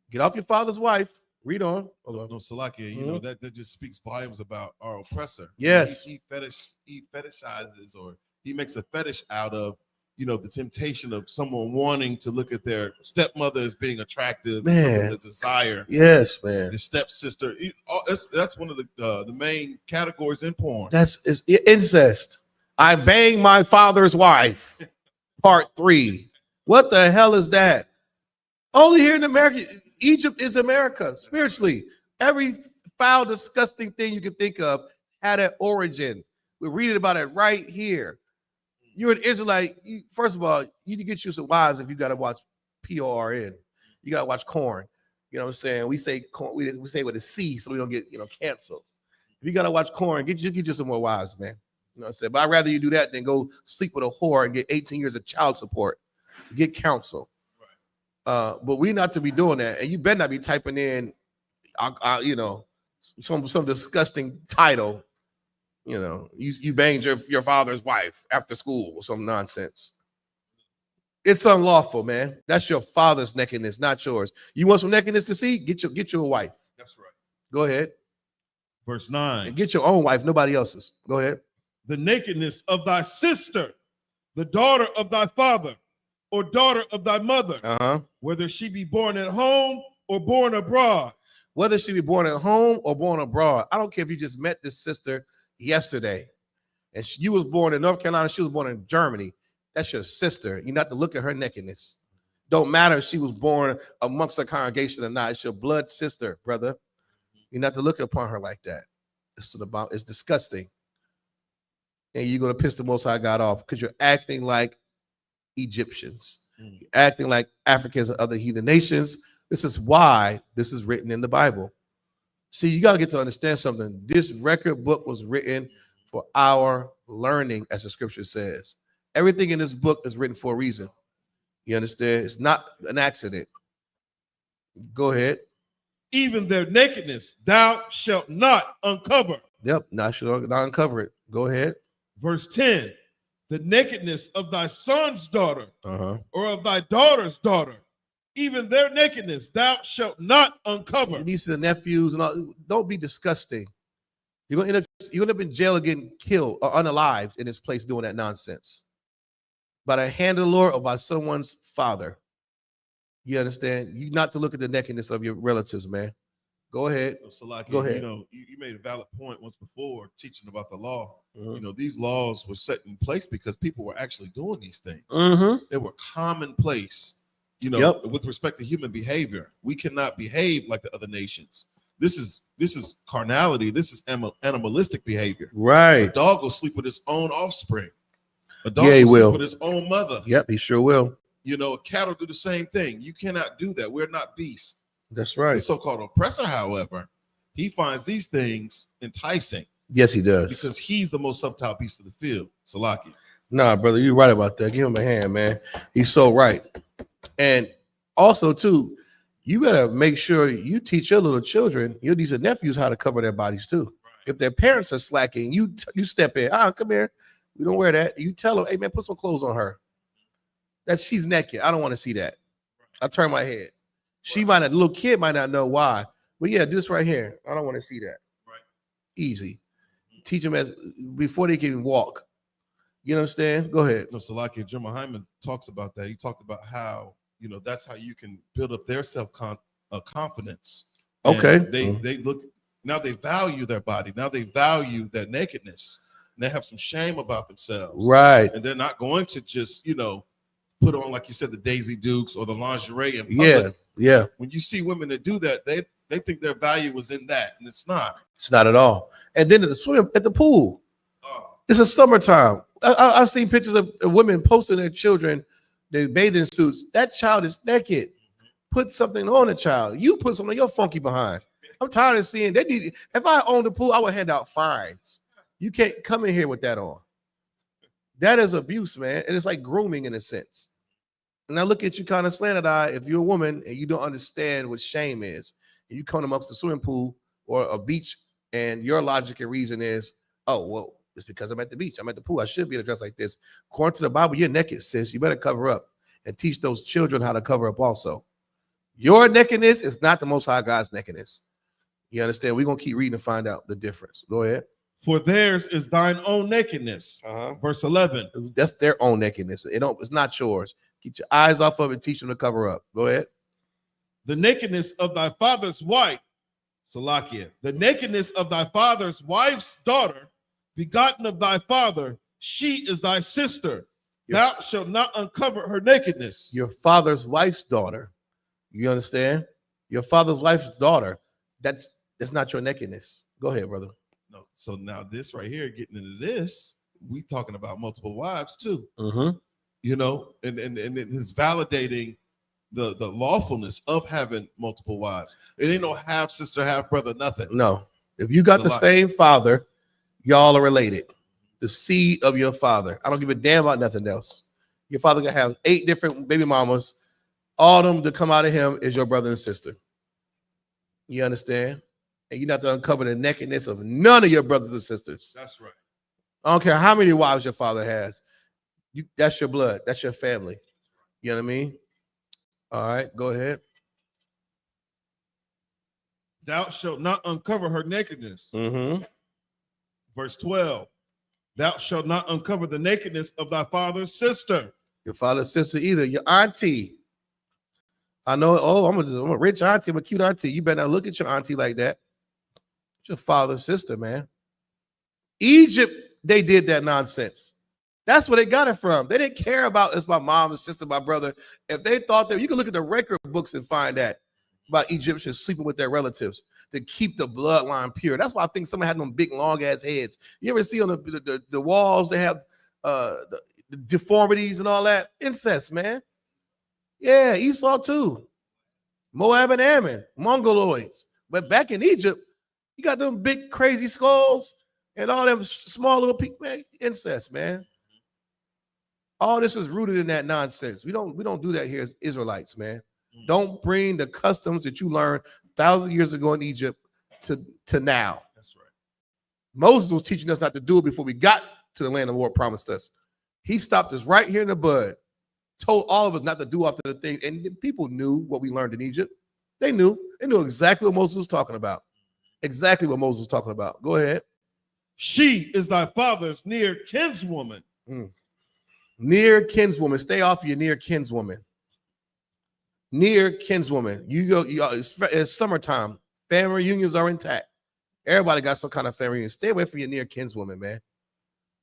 Get off your father's wife. Read on. No, Salakia, you know, that just speaks volumes about our oppressor. Yes. He fetishizes, or he makes a fetish out of, the temptation of someone wanting to look at their stepmother as being attractive, man. The desire. Yes, man. The stepsister. That's one of the main categories in porn. That's incest. I banged my father's wife. Part 3. What the hell is that? Only here in America. Egypt is America spiritually. Every foul, disgusting thing you can think of had an origin. We're reading about it right here. You're an Israelite. First of all, you need to get you some wives if you got to watch PORN. You got to watch corn. You know what I'm saying? We say corn, we say with a C so we don't get canceled. If you got to watch corn, get you some more wives, man. You know what I'm saying? But I'd rather you do that than go sleep with a whore and get 18 years of child support. So get counsel. But we not to be doing that, and you better not be typing in, you know, some disgusting title. You know, you banged your father's wife after school or some nonsense. It's unlawful, man. That's your father's nakedness, not yours. You want some nakedness to see? Get your wife. That's right. Go ahead. Verse 9. And get your own wife, nobody else's. Go ahead. The nakedness of thy sister, the daughter of thy father, or daughter of thy mother, whether she be born at home or born abroad. Whether she be born at home or born abroad. I don't care if you just met this sister yesterday and you was born in North Carolina, she was born in Germany. That's your sister. You not to look at her nakedness. Don't matter if she was born amongst the congregation or not. It's your blood sister, brother. You not to look upon her like that. It's disgusting. And you're going to piss the Most High God off because you're acting like Egyptians. You're acting like Africans and other heathen nations. This is why this is written in the Bible. See, you got to get to understand something. This record book was written for our learning, as the scripture says. Everything in this book is written for a reason. You understand? It's not an accident. Go ahead. Even their nakedness thou shalt not uncover. Yep, not uncover it. Go ahead. Verse 10. The nakedness of thy son's daughter, or of thy daughter's daughter, even their nakedness thou shalt not uncover. Nieces and nephews and all, don't be disgusting. You're gonna end up in jail or getting killed or unalived in this place doing that nonsense. By the hand of the Lord or by someone's father. You understand? You not to look at the nakedness of your relatives, man. Go ahead. So like, go ahead. You know, you made a valid point once before teaching about the law. You know, these laws were set in place because people were actually doing these things. They were commonplace, you know, with respect to human behavior. We cannot behave like the other nations. This is carnality. This is animalistic behavior. Right. A dog will sleep with his own offspring. A dog will sleep with his own mother. Yep, he sure will. You know, cattle do the same thing. You cannot do that. We're not beasts. That's right. The so-called oppressor, however, he finds these things enticing. Yes, he does. Because he's the most subtle beast of the field. Salaki. Nah, brother, you're right about that. Give him a hand, man. He's so right. And also, too, you better make sure you teach your little children, your nieces and nephews, how to cover their bodies, too. Right. If their parents are slacking, you step in. Come here. We don't wear that. You tell them, hey, man, put some clothes on her. She's naked. I don't want to see that. I turn my head. She might not, the little kid might not know why. But yeah, this right here. I don't want to see that. Right. Easy. Teach them before they can walk. You understand? Go ahead. No, Salaki, Jim Hyman talks about that. He talked about how, you know, that's how you can build up their self-confidence. Okay. They look, now they value their body. Now they value their nakedness. And they have some shame about themselves. Right. And they're not going to just, you know, put on, like you said, the Daisy Dukes or the lingerie in public. Yeah. When you see women that do that, they think their value was in that, and it's not. It's not at all. And then at the pool. It's a summertime. I've seen pictures of women posting their children, their bathing suits. That child is naked. Put something on the child. You put something on your funky behind. I'm tired of seeing that. If I owned the pool, I would hand out fines. You can't come in here with that on. That is abuse, man. And it's like grooming in a sense. And I look at you kind of slanted eye if you're a woman and you don't understand what shame is. And you come amongst the swimming pool or a beach and your logic and reason is, oh, well, it's because I'm at the beach. I'm at the pool. I should be dressed like this. According to the Bible, you're naked, sis. You better cover up and teach those children how to cover up also. Your nakedness is not the Most High God's nakedness. You understand? We're going to keep reading and find out the difference. Go ahead. For theirs is thine own nakedness. Verse 11. That's their own nakedness. It's not yours. Get your eyes off of it. Teach them to cover up. Go ahead. The nakedness of thy father's wife, Salakia. The nakedness of thy father's wife's daughter, begotten of thy father, she is thy sister. Thou shalt not uncover her nakedness. Your father's wife's daughter. You understand? Your father's wife's daughter. That's not your nakedness. Go ahead, brother. No. So now this right here, getting into this, we talking about multiple wives too. You know, and it's validating the lawfulness of having multiple wives. It ain't no half sister, half brother, nothing. No. If you got the same father, y'all are related. The seed of your father. I don't give a damn about nothing else. Your father can have 8 different baby mamas, all of them to come out of him is your brother and sister. You understand? And you not to uncover the nakedness of none of your brothers and sisters. That's right. I don't care how many wives your father has. That's your blood. That's your family. You know what I mean? All right, go ahead. Thou shalt not uncover her nakedness. Mm-hmm. Verse 12. Thou shalt not uncover the nakedness of thy father's sister. Your father's sister either. Your auntie. I know, I'm a rich auntie. I'm a cute auntie. You better not look at your auntie like that. It's your father's sister, man. Egypt, they did that nonsense. That's where they got it from. They didn't care about it's my mom and sister, my brother. If they thought that, you can look at the record books and find that about Egyptians sleeping with their relatives to keep the bloodline pure. That's why I think someone had them big, long ass heads. You ever see on the walls they have the deformities and all that? Incest, man. Yeah, Esau too. Moab and Ammon, Mongoloids. But back in Egypt, you got them big, crazy skulls and all them small little people, man. Incest, man. All this is rooted in that nonsense. We don't do that here as Israelites, man. Don't bring the customs that you learned thousands of years ago in Egypt to now. That's right. Moses was teaching us not to do it before we got to the land the Lord promised us. He stopped us right here in the bud, told all of us not to do after the thing. And people knew what we learned in Egypt. They knew exactly what Moses was talking about. Exactly what Moses was talking about. Go ahead. She is thy father's near kinswoman. Near kinswoman. Stay off your near kinswoman. Near kinswoman. It's summertime. Family reunions are intact. Everybody got some kind of family reunion. Stay away from your near kinswoman, man.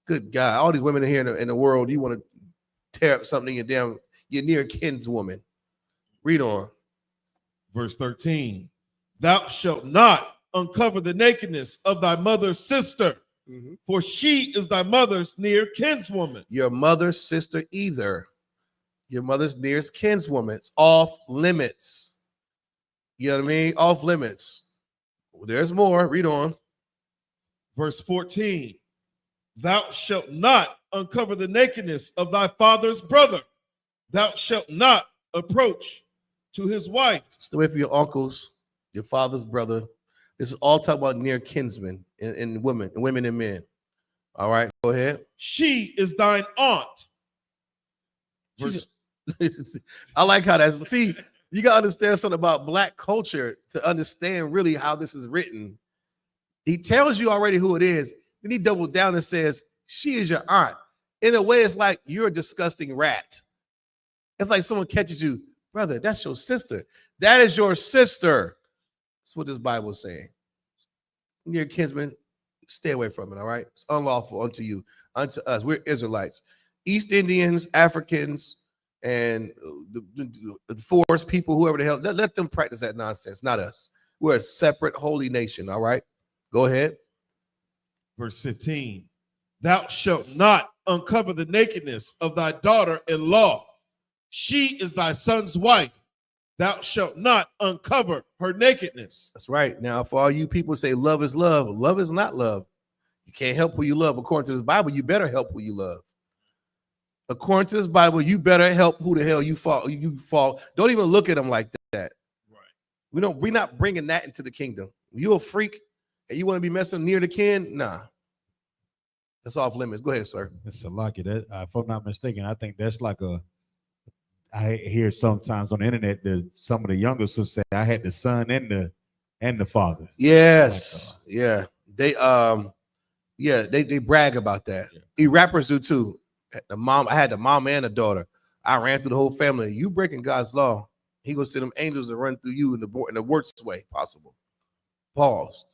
Good God. All these women here in the world, you want to tear up something in your near kinswoman. Read on. Verse 13. Thou shalt not uncover the nakedness of thy mother's sister, for she is thy mother's near kinswoman. Your mother's sister either. Your mother's nearest kinswoman. It's off limits. You know what I mean? Off limits. There's more. Read on. Verse 14. Thou shalt not uncover the nakedness of thy father's brother. Thou shalt not approach to his wife. Stay away from your uncles, your father's brother. This is all talking about near kinsmen and women and men. All right, go ahead. She is thine aunt. I like how that's. See, you got to understand something about black culture to understand really how this is written. He tells you already who it is. Then he doubles down and says, she is your aunt. In a way, it's like you're a disgusting rat. It's like someone catches you, brother, that's your sister. That is your sister. That's what this Bible is saying. Near kinsman, stay away from it, all right? It's unlawful unto you, unto us. We're Israelites. East Indians, Africans, and the forest people, whoever the hell, let them practice that nonsense, not us. We're a separate holy nation, all right? Go ahead. Verse 15. Thou shalt not uncover the nakedness of thy daughter-in-law. She is thy son's wife. Thou shalt not uncover her nakedness. That's right. Now, for all you people say love is love, love is not love. You can't help who you love. According to this Bible, you better help who you love. According to this Bible, you better help who the hell you fall. Don't even look at them like that. Right. We're not bringing that into the kingdom. You a freak and you want to be messing near the kin? Nah. That's off limits. Go ahead, sir. It's a lucky that if I'm not mistaken, I think that's like I hear sometimes on the internet that some of the younger sisters say I had the son and the father. Yes. Like, they brag about that. Yeah. Rappers do too. I had the mom and the daughter. I ran through the whole family. You breaking God's law. He gonna send them angels to run through you in the worst way possible. Pause.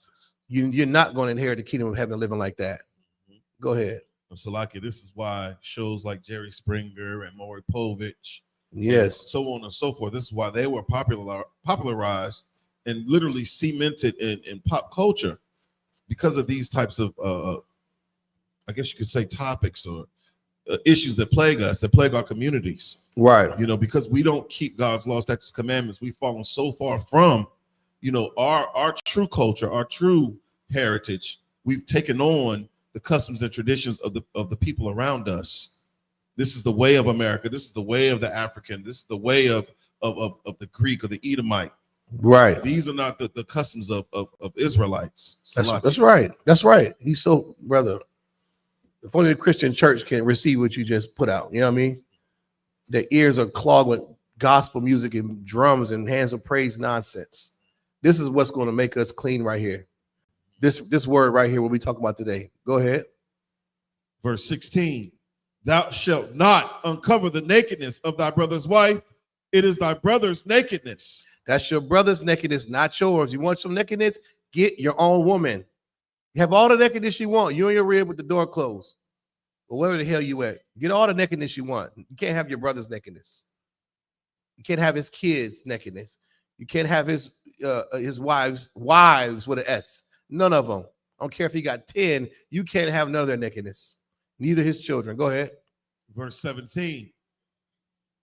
You're not going to inherit the kingdom of heaven living like that. Go ahead. So, Salaki, this is why shows like Jerry Springer and Maury Povich, yes, so on and so forth. This is why they were popularized and literally cemented in pop culture because of these types of, I guess you could say, topics or issues that plague us, that plague our communities. Right. You know, because we don't keep God's laws, statutes, commandments. We've fallen so far from, you know, our true culture, our true heritage. We've taken on the customs and traditions of the people around us. This is the way of America. This is the way of the African. This is the way of of the Greek or the Edomite. Right. These are not the customs of Israelites. That's right. That's right. He's so, brother. If only the Christian church can receive what you just put out. You know what I mean? Their ears are clogged with gospel music and drums and hands of praise nonsense. This is what's going to make us clean right here. This word right here, what we talk about today. Go ahead. Verse 16. Thou shalt not uncover the nakedness of thy brother's wife. It is thy brother's nakedness. That's your brother's nakedness, not yours. You want some nakedness? Get your own woman. You have all the nakedness you want. You in your rib with the door closed. Or wherever the hell you at. Get all the nakedness you want. You can't have your brother's nakedness. You can't have his kids' nakedness. You can't have his wives with an S. None of them. I don't care if he got 10. You can't have none of their nakedness. Neither his children. Go ahead. Verse 17.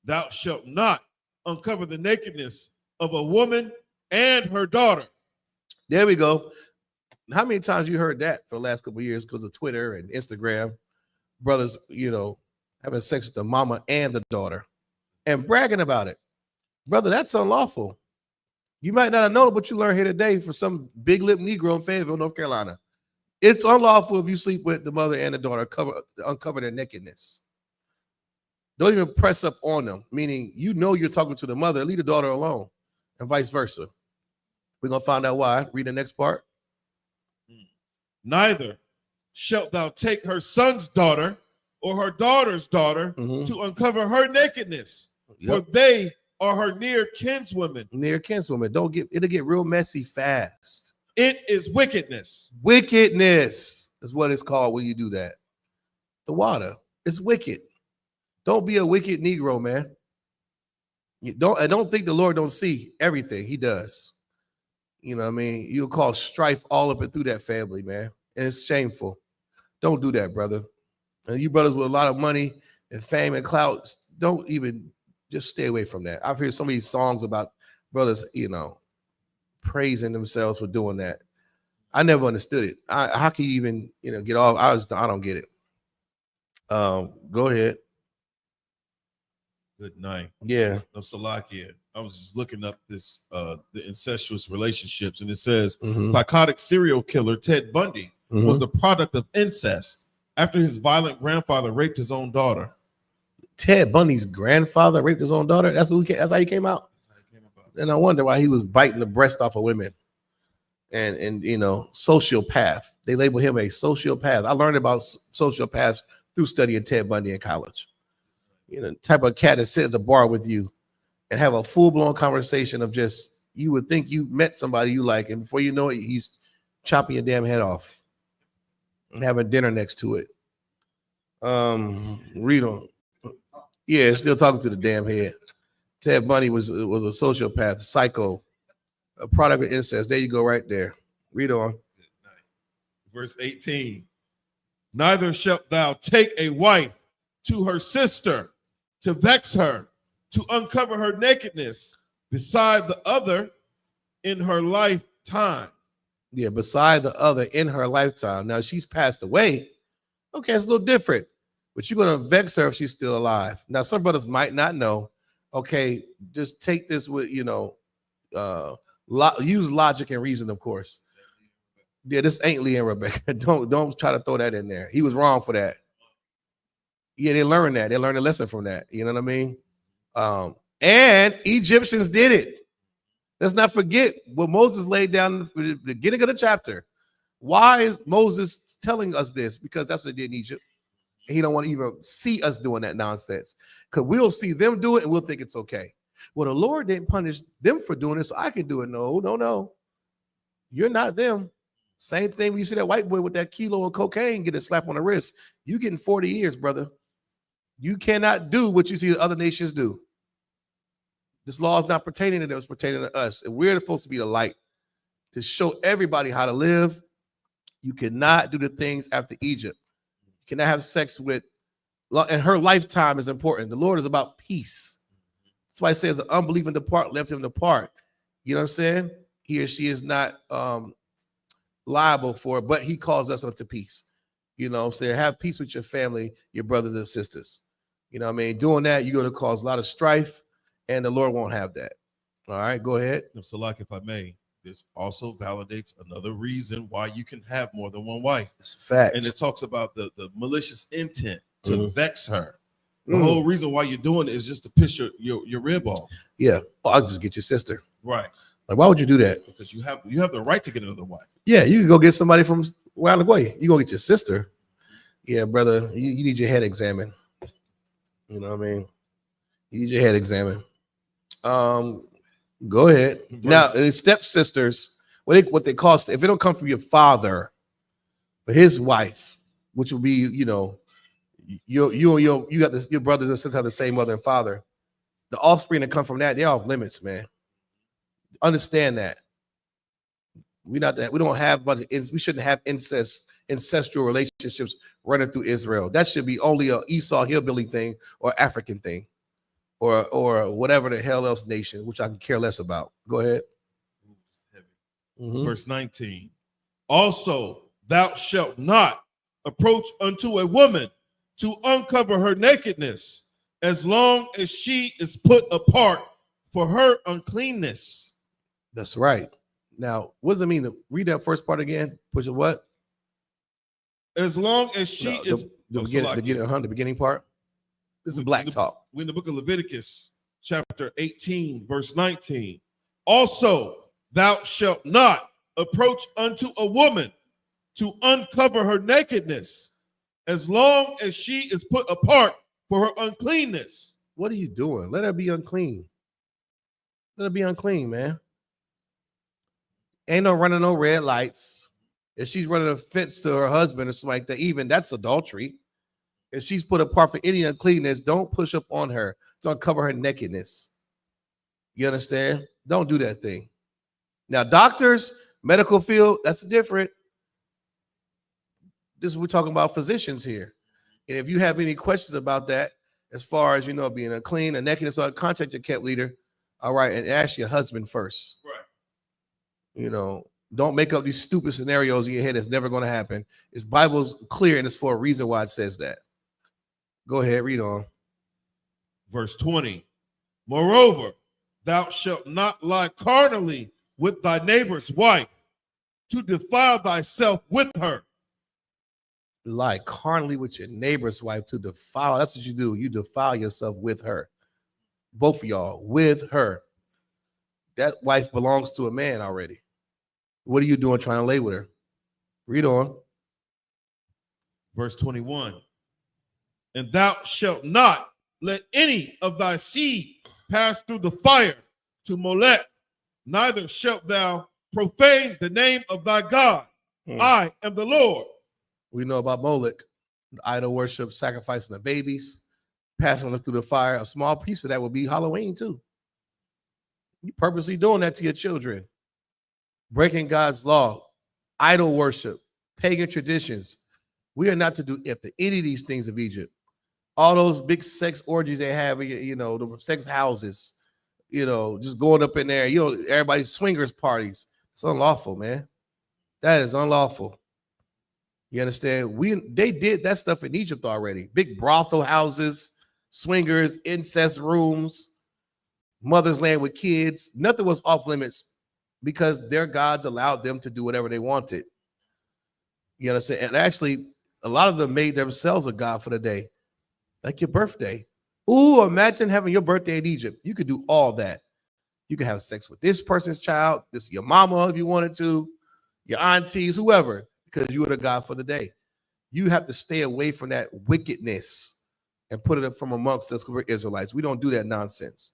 Thou shalt not uncover the nakedness of a woman and her daughter. There we go. How many times you heard that for the last couple of years because of Twitter and Instagram? Brothers, having sex with the mama and the daughter and bragging about it. Brother, that's unlawful. You might not have known it, but you learned here today for some big lip Negro in Fayetteville, North Carolina. It's unlawful if you sleep with the mother and the daughter, uncover their nakedness. Don't even press up on them, meaning you're talking to the mother, leave the daughter alone, and vice versa. We're going to find out why. Read the next part. Neither shalt thou take her son's daughter or her daughter's daughter to uncover her nakedness, for they are her near kinswomen. Near kinswomen. It'll get real messy fast. It is wickedness. Wickedness is what it's called when you do that. The water is wicked. Don't be a wicked Negro, man. I don't think the Lord don't see everything. He does. You know what I mean? You'll cause strife all up and through that family, man. And it's shameful. Don't do that, brother. And you brothers with a lot of money and fame and clout, don't even, just stay away from that. I've heard so many songs about brothers, praising themselves for doing that. I never understood it. How can you even, get off? I don't get it. Go ahead. Good night. Yeah. No, Salakia. I was just looking up this the incestuous relationships, and it says psychotic serial killer Ted Bundy was the product of incest after his violent grandfather raped his own daughter. Ted Bundy's grandfather raped his own daughter. That's how he came out. And I wonder why he was biting the breast off of women. And sociopath. They label him a sociopath. I learned about sociopaths through studying Ted Bundy in college. Type of cat that sit at the bar with you and have a full-blown conversation of just, you would think you met somebody you like, and before you know it, he's chopping your damn head off and having dinner next to it. Read on. Yeah, still talking to the damn head. Ted Bundy was a sociopath, a psycho, a product of incest. There you go, right there. Read on. Verse 18. Neither shalt thou take a wife to her sister to vex her, to uncover her nakedness beside the other in her lifetime. Yeah, beside the other in her lifetime. Now, she's passed away. Okay, it's a little different. But you're going to vex her if she's still alive. Now, some brothers might not know. Okay, just take this with, use logic and reason, of course. Yeah, this ain't Leah and Rebecca. Don't try to throw that in there. He was wrong for that. Yeah, they learned that. They learned a lesson from that. You know what I mean? And Egyptians did it. Let's not forget what Moses laid down in the beginning of the chapter. Why is Moses telling us this? Because that's what they did in Egypt. And he don't want to even see us doing that nonsense. Because we'll see them do it and we'll think it's okay. Well, the Lord didn't punish them for doing it, so I can do it. No. You're not them. Same thing when you see that white boy with that kilo of cocaine get a slap on the wrist. You getting 40 years, brother. You cannot do what you see the other nations do. This law is not pertaining to them, it's pertaining to us. And we're supposed to be the light to show everybody how to live. You cannot do the things after Egypt. You cannot have sex with, and her lifetime is important. The Lord is about peace. That's why it says the unbelieving depart, left him depart. You know what I'm saying? He or she is not liable for it, but he calls us unto peace. You know what I'm saying? Have peace with your family, your brothers and sisters. You know what I mean? Doing that, you're going to cause a lot of strife And the Lord won't have that. All right, go ahead. So, like, if I may, this also validates another reason why you can have more than one wife. It's a fact. And it talks about the malicious intent to vex her. The Mm. whole reason why you're doing it is just to piss your rib off. Yeah. Well, I'll just get your sister. Right. Like, why would you do that? Because you have the right to get another wife. Yeah, you can go get somebody from around the way. You go get your sister. Yeah, brother, you need your head examined. You know what I mean? You need your head examined. Go ahead. Now, stepsisters, what they call, if it don't come from your father, but his wife, which will be, you know, you got this, your brothers and sisters have the same mother and father. The offspring that come from that, they're off limits, man. Understand that. We don't have, but we shouldn't have ancestral relationships running through Israel. That should be only a Esau hillbilly thing or African thing, or whatever the hell else nation, which I can care less about. Go ahead. Verse 19. Also, thou shalt not approach unto a woman to uncover her nakedness, as long as she is put apart for her uncleanness. That's right. Now, what does it mean to read that first part again? Push it what? As long as she is the beginning part. This is black talk. We're in the book of Leviticus, chapter 18, verse 19. Also, thou shalt not approach unto a woman to uncover her nakedness, as long as she is put apart for her uncleanness. What are you doing? Let her be unclean. Let her be unclean, man. Ain't no running no red lights. If she's running a fence to her husband or something like that, even that's adultery. If she's put apart for any uncleanness, don't push up on her to uncover her nakedness. You understand? Don't do that thing. Now, doctors, medical field, that's different. We're talking about physicians here. And if you have any questions about that, as far as, you know, being unclean, a nakedness, contact your camp leader. All right. And ask your husband first. Right. You know, don't make up these stupid scenarios in your head that's never going to happen. It's Bible's clear, and it's for a reason why it says that. Go ahead, read on. Verse 20. Moreover, thou shalt not lie carnally with thy neighbor's wife, to defile thyself with her. Lie carnally with your neighbor's wife to defile. That's what you do. You defile yourself with her. Both of y'all, with her. That wife belongs to a man already. What are you doing trying to lay with her? Read on. Verse 21. And thou shalt not let any of thy seed pass through the fire to Molech, neither shalt thou profane the name of thy God. I am the Lord. We know about Molech, idol worship, sacrificing the babies, passing them through the fire. A small piece of that would be Halloween too. You purposely doing that to your children. Breaking God's law, idol worship, pagan traditions. We are not to do any of these things of Egypt. All those big sex orgies they have, you know, the sex houses, you know, just going up in there, you know, everybody's swingers parties. It's unlawful, man. That is unlawful. You understand? They did that stuff in Egypt already. Big brothel houses, swingers, incest rooms, mother's land with kids. Nothing was off limits because their gods allowed them to do whatever they wanted. You understand? And actually, a lot of them made themselves a god for the day. Like your birthday. Ooh, imagine having your birthday in Egypt. You could do all that. You could have sex with this person's child, your mama if you wanted to, your aunties, whoever, because you were the god for the day. You have to stay away from that wickedness and put it up from amongst us because we're Israelites. We don't do that nonsense.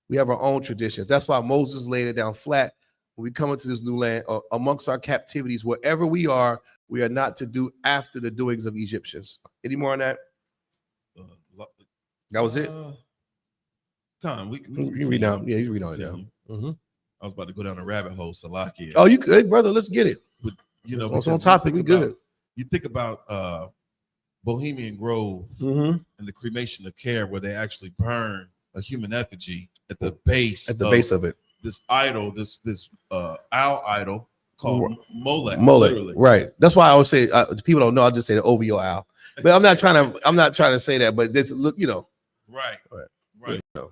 We have our own traditions. That's why Moses laid it down flat. When we come into this new land, amongst our captivities, wherever we are not to do after the doings of Egyptians. Any more on that? That was it. We you read down. Yeah, you read on it down. I was about to go down a rabbit hole, Salakia. Oh, you good, brother? Let's get it. But, you know, it's on topic. We good. You think about Bohemian Grove and the cremation of care, where they actually burn a human effigy at the base. At the base of it. This idol, this owl idol called Molech. Molech, right? That's why I always say people don't know. I just say the OVO owl, but I'm not trying to say that. But this look, you know, right. You know.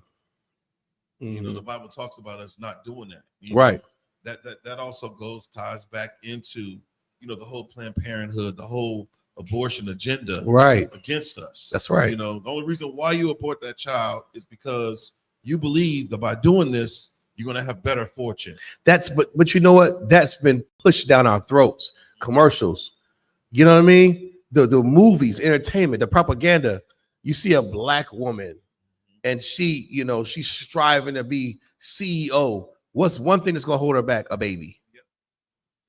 You know, the Bible talks about us not doing that. Right. That also ties back into, the whole Planned Parenthood, the whole abortion agenda against us. That's right. The only reason why you abort that child is because you believe that by doing this, you're going to have better fortune. But you know what? That's been pushed down our throats. Commercials. You know what I mean? The movies, entertainment, the propaganda. You see a black woman and she's striving to be CEO. What's one thing that's going to hold her back? A baby. Yep.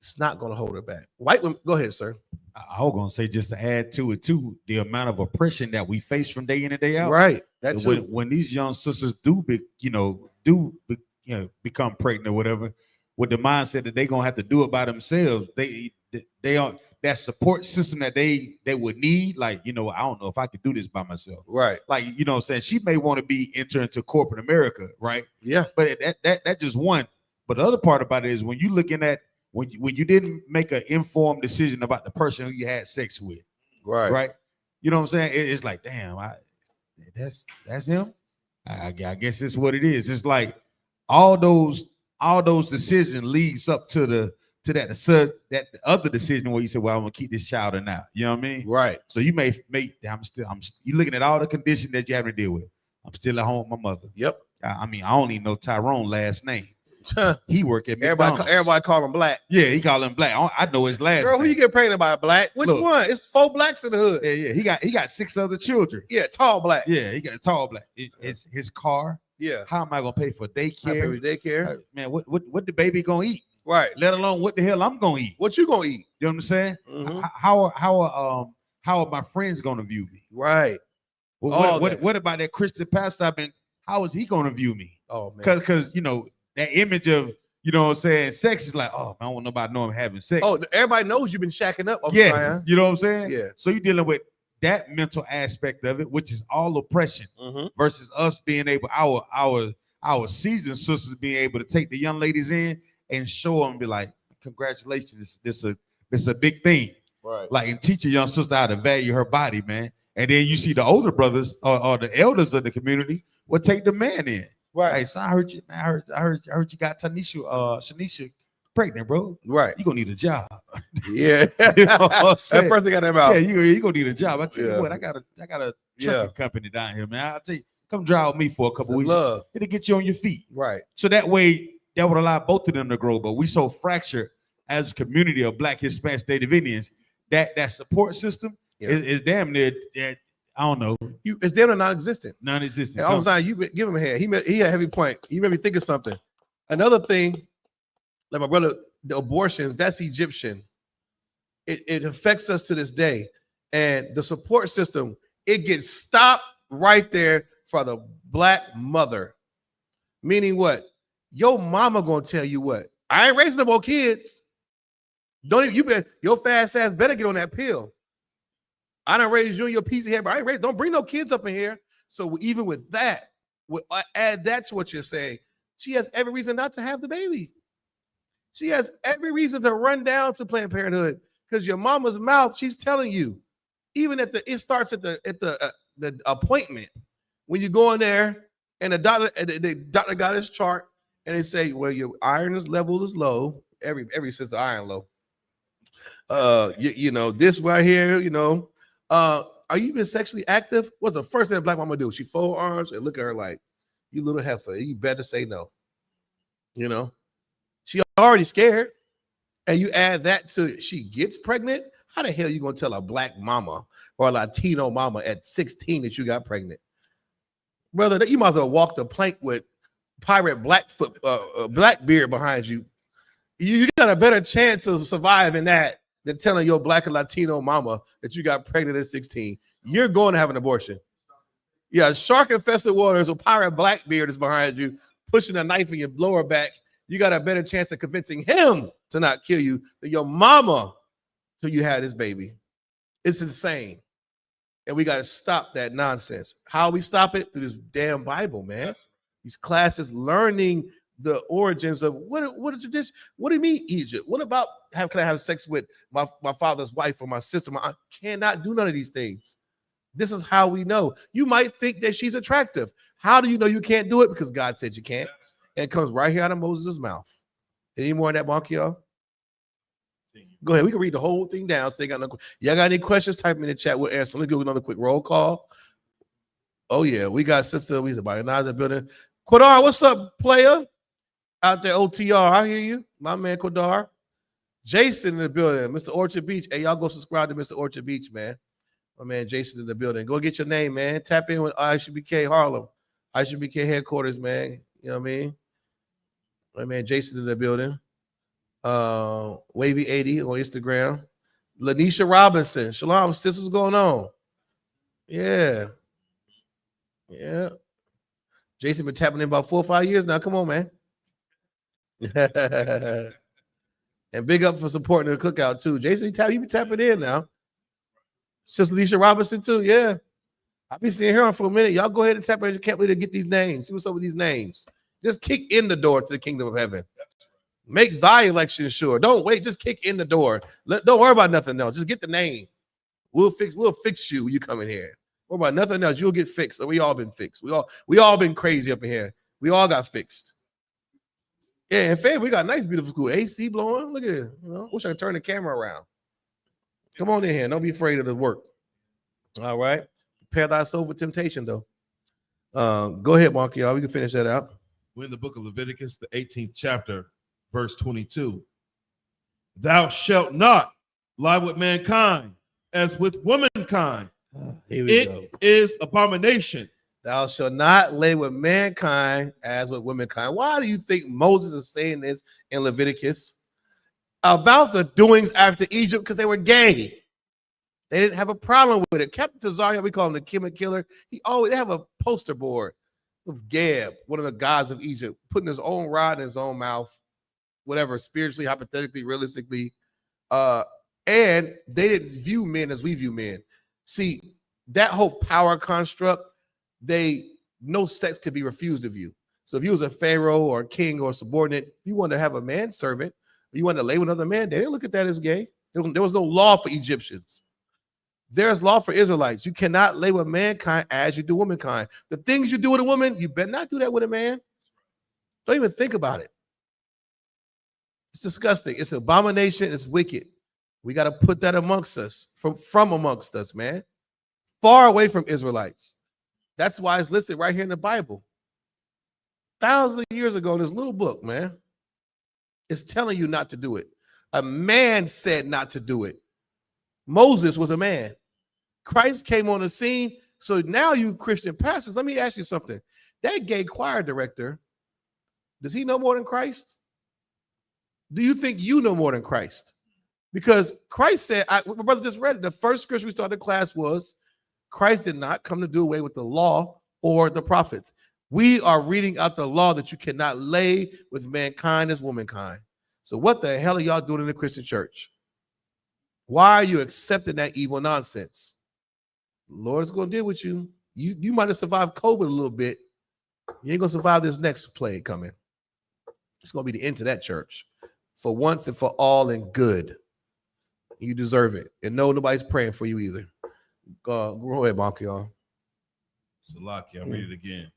It's not going to hold her back. White women, go ahead, sir. I was going to say, just to add to it too, the amount of oppression that we face from day in and day out. Right. That's when these young sisters become pregnant or whatever, with the mindset that they're going to have to do it by themselves, they are that support system that they would need. Like, I don't know if I could do this by myself. Right. Like, what I'm saying, she may want to enter into corporate America. Right. Yeah. But that just one. But the other part about it is when you're looking at when you didn't make an informed decision about the person who you had sex with. Right. Right. You know what I'm saying? It's like, damn, that's him. I guess it's what it is. It's like all those decisions leads up to that other decision where you say, well, I'm gonna keep this child or not. You know what I mean? Right. So you may make you're looking at all the conditions that you having to deal with. I'm still at home with my mother. Yep. I don't even know Tyrone last name. He work at McDonald's. Everybody call him black. Yeah, he call him black. I know his last Girl, name. who you get pregnant by? Black? Which one? It's 4 blacks in the hood. Yeah. He got 6 other children. Yeah, tall black. Yeah, he got a tall black. It's his car. Yeah. How am I gonna pay for daycare? Daycare. Man, what the baby gonna eat? Right. Let alone what the hell I'm gonna eat. What you gonna eat? You know what I'm saying? Mm-hmm. How are my friends gonna view me? Right. What about that Christian pastor? How is he gonna view me? Oh man. Because that image of sex is like, oh, I don't want nobody know I'm having sex. Oh, everybody knows you've been shacking up. Yeah, you know what I'm saying? Yeah. So you're dealing with that mental aspect of it, which is all oppression, versus us being able, our seasoned sisters being able to take the young ladies in and show them, be like, congratulations, this a big thing. Right. Like, and teach a young sister how to value her body, man. And then you see the older brothers or the elders of the community will take the man in. Right. Hey, son, I heard you got Shanisha pregnant, bro. Right. You gonna need a job. Yeah. You know what I'm saying? That person got them out. Yeah, you gonna need a job. I tell you Yeah. what, I got a trucking company down here, man. I'll tell you, come drive with me for a couple weeks. Love. It'll get you on your feet. Right. So that way, that would allow both of them to grow. But we so fractured as a community of Black, Hispanic, Native Indians that support system is damn near that. I don't know. It's damn near non-existent. Non-existent. All the time, you give him a hand. He had a heavy point. He made me think of something. Another thing, like my brother, the abortions, that's Egyptian. It affects us to this day. And the support system, it gets stopped right there for the Black mother. Meaning what? Your mama gonna tell you what? I ain't raising no more kids. Your fast ass better get on that pill. I done raised you and your piece of head, but I ain't raised. Don't bring no kids up in here. So even with that, add that to what you're saying. She has every reason not to have the baby. She has every reason to run down to Planned Parenthood because your mama's mouth, she's telling you. Even it starts at the appointment when you go in there and the doctor got his chart and they say, well, your iron level is low. Every sister iron low. This right here, are you even sexually active? What's the first thing a Black mama do? She fold arms and look at her like, you little heifer, you better say no. She already scared. And you add that to she gets pregnant. How the hell are you gonna tell a Black mama or a Latino mama at 16 that you got pregnant? Brother, you might as well walk the plank with pirate Blackbeard behind you. You got a better chance of surviving that than telling your Black and Latino mama that you got pregnant at 16. You're going to have an abortion. Yeah, shark-infested waters, a pirate Blackbeard is behind you, pushing a knife in your lower back. You got a better chance of convincing him to not kill you than your mama till you had this baby. It's insane. And we got to stop that nonsense. How we stop it? Through this damn Bible, man. These classes learning the origins of what is tradition? What do you mean Egypt? What about can I have sex with my father's wife or my sister? I cannot do none of these things. This is how we know. You might think that she's attractive. How do you know you can't do it? Because God said you can't. And it comes right here out of Moses' mouth. Any more on that, Bonk, y'all? Go ahead. We can read the whole thing down. So y'all got any questions? Type them in the chat. We'll answer. Let's do another quick roll call. Oh, yeah. We got Sister. We's about in the building. Quadar, what's up, player? Out there, OTR. I hear you. My man, Quadar. Jason in the building. Mr. Orchard Beach. Hey, y'all go subscribe to Mr. Orchard Beach, man. My man, Jason in the building. Go get your name, man. Tap in with I.S.U.P.K Harlem. I.S.U.P.K headquarters, man. You know what I mean? My man, Jason in the building. Wavy 80 on Instagram. Lanisha Robinson. Shalom, sis, what's going on? Yeah. Jason been tapping in about 4 or 5 years now. Come on, man. And big up for supporting the cookout too. Jason, you be tapping in now. Sister Lanisha Robinson too. Yeah. I've been seeing her on for a minute. Y'all go ahead and tap in. You can't wait to get these names. See what's up with these names. Just kick in the door to the kingdom of heaven. Make thy election sure. Don't wait. Just kick in the door. Don't worry about nothing else. Just get the name. We'll fix you when you come in here. Don't worry about nothing else. You'll get fixed. So we all been fixed. We all been crazy up in here. We all got fixed. Yeah, in fact, we got a nice, beautiful school. AC blowing. Look at it. You know, wish I could turn the camera around. Come on in here. Don't be afraid of the work. All right. Prepare thyself for temptation, though. Go ahead, Mark, y'all. We can finish that out. We're in the book of Leviticus, the 18th chapter, verse 22. Thou shalt not lie with mankind as with womankind. It is abomination. Thou shalt not lay with mankind as with womankind. Why do you think Moses is saying this in Leviticus? About the doings after Egypt, because they were gay. They didn't have a problem with it. Captain Tazaria, we call him the Kimmer Killer. They have a poster board of Geb, one of the gods of Egypt, putting his own rod in his own mouth, whatever, spiritually, hypothetically, realistically. And they didn't view men as we view men. See, that whole power construct, no sex could be refused of you. So if you was a pharaoh or a king or a subordinate, if you wanted to have a manservant, you wanted to lay with another man, they didn't look at that as gay. There was no law for Egyptians. There's law for Israelites. You cannot lay with mankind as you do womankind. The things you do with a woman, you better not do that with a man. Don't even think about it. It's disgusting. It's an abomination. It's wicked. We got to put that amongst us, from amongst us, man. Far away from Israelites. That's why it's listed right here in the Bible. Thousands of years ago in this little book, man. It's telling you not to do it. A man said not to do it. Moses was a man. Christ came on the scene. So now you Christian pastors, let me ask you something. That gay choir director, does he know more than Christ? Do you think you know more than Christ? Because Christ said, my brother just read it. The first scripture we started the class was, Christ did not come to do away with the law or the prophets. We are reading out the law that you cannot lay with mankind as womankind. So what the hell are y'all doing in the Christian church? Why are you accepting that evil nonsense? The Lord's going to deal with you. You might have survived COVID a little bit. You ain't going to survive this next plague coming. It's going to be the end to that church. For once and for all and good. You deserve it. And no, nobody's praying for you either. Go ahead, Bonk, y'all. Salaki, I'll read it again.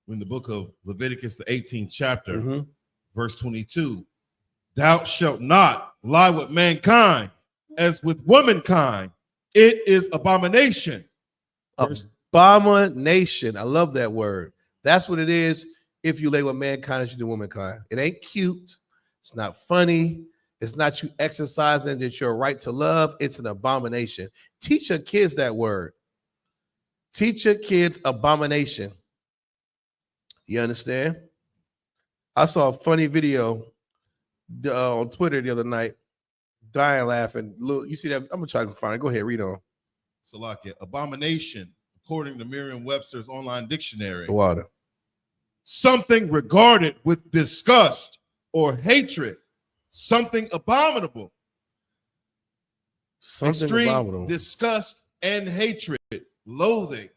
We're in the book of Leviticus, the 18th chapter, verse 22. Thou shalt not lie with mankind as with womankind. It is abomination. Abomination. I love that word. That's what it is if you lay with mankind as you do womankind. It ain't cute. It's not funny. It's not you exercising that your right to love. It's an abomination. Teach your kids that word. Teach your kids abomination. You understand? I saw a funny video on Twitter the other night. Dying laughing. You see that? I'm going to try to find it. Go ahead, read on. Salakia. Abomination, according to Merriam-Webster's online dictionary. The water. Something regarded with disgust or hatred. Something abominable. Something extreme abominable. Disgust and hatred. Loathing.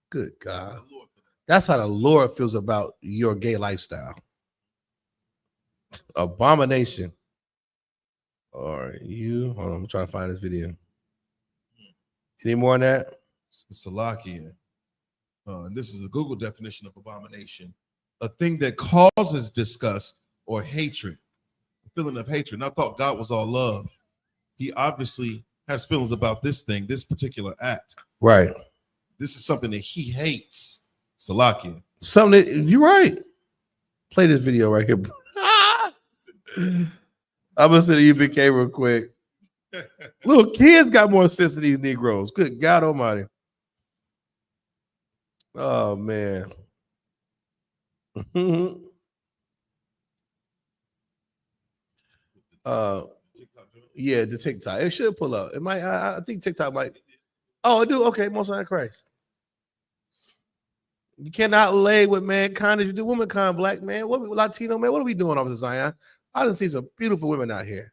Good God. That's how the Lord feels about your gay lifestyle. Abomination. All right, hold on, I'm trying to find this video. Any more on that? Salakia. And this is the Google definition of abomination: a thing that causes disgust or hatred, a feeling of hatred. And I thought God was all love. He obviously has feelings about this thing, this particular act. Right. This is something that he hates. Salakia. Something that, you're right. Play this video right here. I'm gonna send the I.S.U.P.K real quick. Little kids got more sense than these Negroes. Good God Almighty. Oh man. Yeah, the TikTok. It should pull up. It might. I think TikTok might. Oh, it do. Okay, Most High Christ. You cannot lay with mankind as you do womankind, black man. What Latino man? What are we doing over the Zion? I done see some beautiful women out here.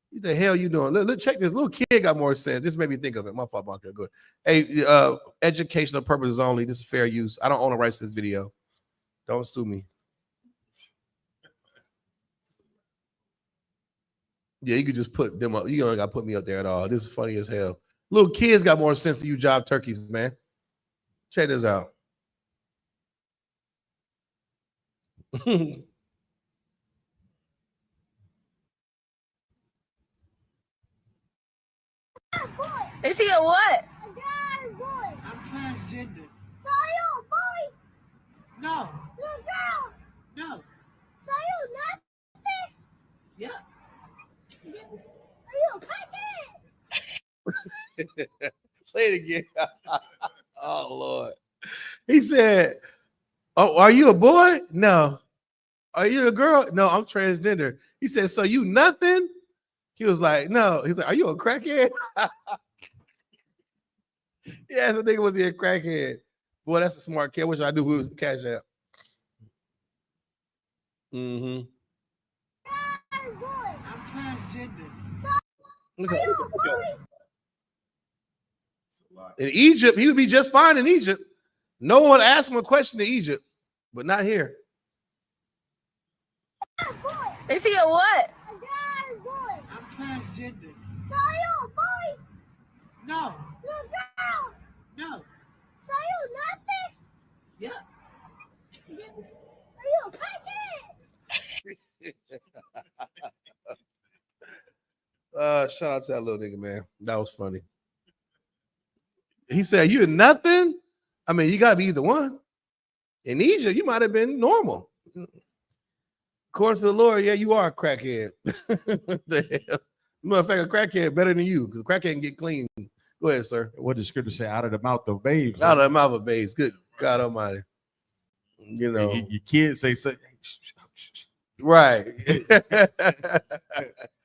What the hell you doing? Look, check this. Little kid got more sense. This made me think of it. My fault, Bunker. Good. Hey, educational purposes only. This is fair use. I don't own the rights to this video. Don't sue me. Yeah, you could just put them up. You don't got to put me up there at all. This is funny as hell. Little kids got more sense than you job turkeys, man. Check this out. Is he a what? A guy, boy. I'm transgender. So you a boy? No. Little girl. No. So you nothing? Yeah. Are you a crackhead? Play it again. Oh Lord. He said, "Oh, are you a boy? No. Are you a girl? No, I'm transgender." He said, "So you nothing?" He was like, "No." He's like, "Are you a crackhead?" Yeah, I think it was a crackhead. Boy, that's a smart kid. Wish I knew who was Cash App. Mm-hmm. Boy. I'm transgender. Okay. In Egypt, he would be just fine in Egypt. No one asked him a question in Egypt, but not here. Is he a what? A guy, boy. I'm transgender. So you a boy? No. Little girl. No. So you nothing? Yeah. Are you a crackhead? Shout out to that little nigga, man. That was funny. He said, "You're nothing." I mean, you gotta be either one. In Egypt, you might have been normal. According to the Lord, yeah, you are a crackhead. What the hell? Matter of fact, a crackhead better than you, because a crackhead can get clean. Go ahead, sir. What does scripture say? Out of the mouth of babes. Out of the mouth of babes. Good God Almighty. You know, your kids say something. right.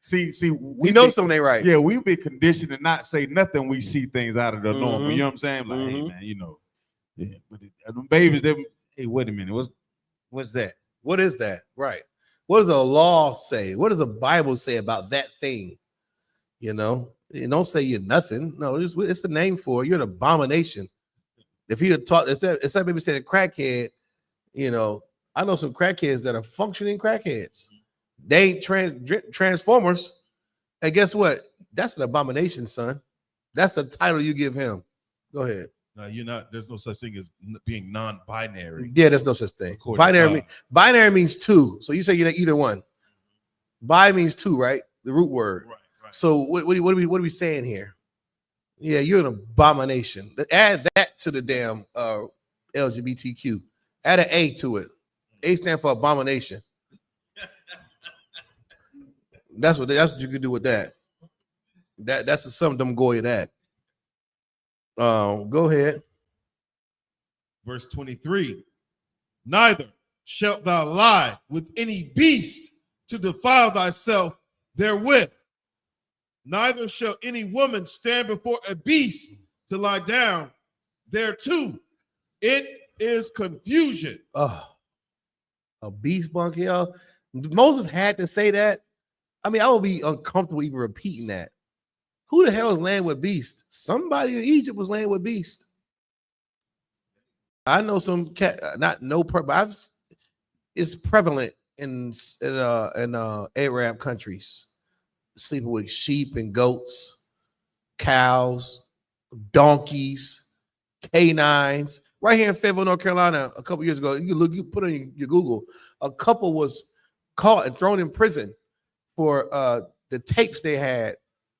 See, we know something ain't right. Yeah, we've been conditioned to not say nothing. We see things out of the normal. You know what I'm saying? Like, hey, man, you know, yeah. But the babies, they, hey, wait a minute, what's that? What is that? Right. What does the law say? What does the Bible say about that thing? You know, you don't say you're nothing. No, it's a name for it. You're an abomination. If he had taught, instead maybe say a crackhead, you know, I know some crackheads that are functioning crackheads. They ain't transformers. And guess what? That's an abomination, son. That's the title you give him. Go ahead. No, you're not. There's no such thing as being non-binary. Yeah, there's no such thing. Binary means two. So you say you're either one. Bi means two, right? The root word. Right. So what are we saying here? Yeah, you're an abomination. Add that to the damn LGBTQ. Add an A to it. A stand for abomination. That's what you can do with that. That's a some dumb goy of that. Go ahead. Verse 23. Neither shalt thou lie with any beast to defile thyself therewith. Neither shall any woman stand before a beast to lie down thereto. It is confusion. Oh, a beast bunk, y'all. Moses had to say that. I mean, I would be uncomfortable even repeating that. Who the hell is laying with beast? Somebody in Egypt was laying with beast. I know some cat, but it's prevalent in Arab countries, sleeping with sheep and goats, cows, donkeys, K9s. Right here in Fayetteville, North Carolina, a couple years ago, you put on your Google, a couple was caught and thrown in prison for the tapes they had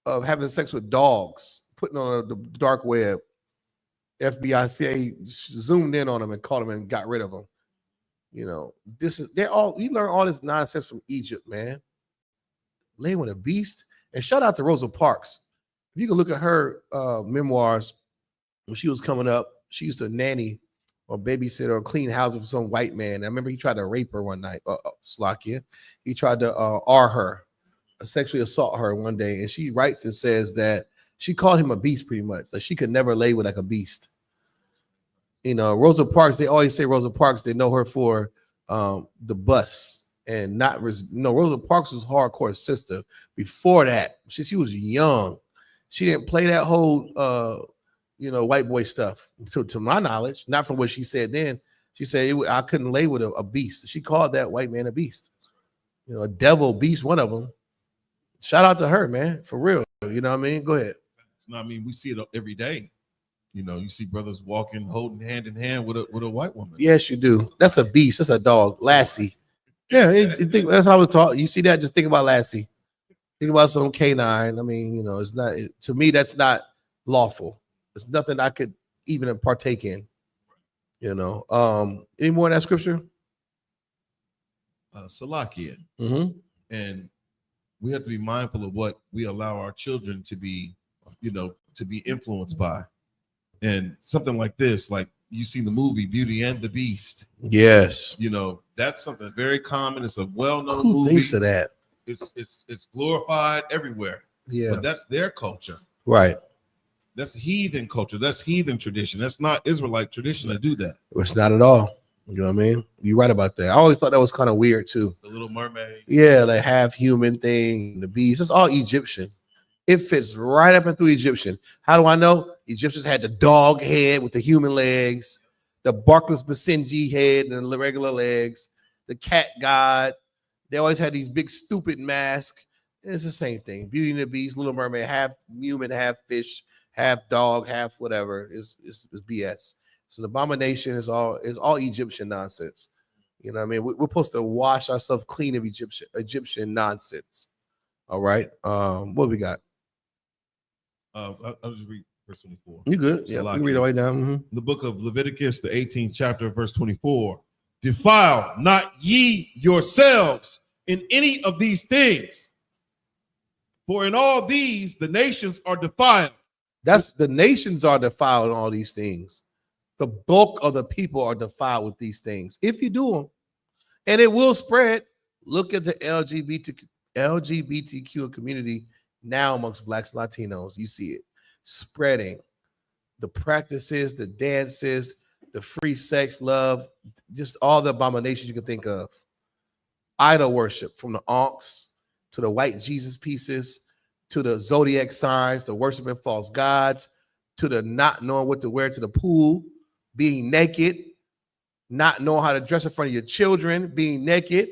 of having sex with dogs, putting on the dark web. FBI, CIA zoomed in on them and caught them and got rid of them. You know, you learn all this nonsense from Egypt, man. Lay with a beast. And shout out to Rosa Parks. If you can look at her memoirs, when she was coming up, she used to nanny or babysit or clean houses for some white man. I remember he tried to rape her one night. Slakia. He tried to her, sexually assault her one day. And she writes and says that she called him a beast pretty much. Like she could never lay with like a beast. You know, Rosa Parks, they always say Rosa Parks, they know her for the bus and not, Rosa Parks was hardcore sister. Before that, she was young. She didn't play that whole, white boy stuff to my knowledge, not from what she said then. She said, I couldn't lay with a beast. She called that white man a beast. You know, a devil beast, one of them. Shout out to her, man, for real. You know what I mean? Go ahead. I mean, we see it every day. You know, you see brothers walking, holding hand in hand with a white woman. Yes, you do. That's a beast. That's a dog. Lassie. Yeah, that's how we talk. You see that? Just think about Lassie. Think about some K9. I mean, it's not, to me, that's not lawful. It's nothing I could even partake in. Any more in that scripture? Salakia. Mm-hmm. And we have to be mindful of what we allow our children to be, to be influenced by. And something like this, like you see the movie Beauty and the Beast. Yes. That's something very common. It's a well-known Who movie. thinks of that? It's glorified everywhere. Yeah. But that's their culture. Right. That's heathen culture. That's heathen tradition. That's not Israelite tradition to do that. It's not at all. You know what I mean? You're right about that. I always thought that was kind of weird too. The Little Mermaid. Yeah, like half human thing, the beast. It's all Egyptian. It fits right up and through Egyptian. How do I know? Egyptians had the dog head with the human legs, the barkless Basenji head and the regular legs, the cat god. They always had these big stupid masks. It's the same thing. Beauty and the Beast, Little Mermaid, half human, half fish, half dog, half whatever. It's BS. It's an abomination. It's all Egyptian nonsense. You know what I mean? We're supposed to wash ourselves clean of Egyptian nonsense. All right. What we got? I'll just read verse 24. You good? Yeah, you can read it right now. Mm-hmm. The book of Leviticus, the 18th chapter, verse 24. Defile not ye yourselves in any of these things, for in all these the nations are defiled. That's the nations are defiled in all these things. The bulk of the people are defiled with these things. If you do them, and it will spread. Look at the LGBTQ community now amongst Blacks and Latinos. You see it spreading. The practices, the dances, the free sex, love, just all the abominations you can think of. Idol worship, from the Ankhs to the white Jesus pieces, to the zodiac signs, the worshiping false gods, to the not knowing what to wear to the pool, being naked, not knowing how to dress in front of your children, being naked.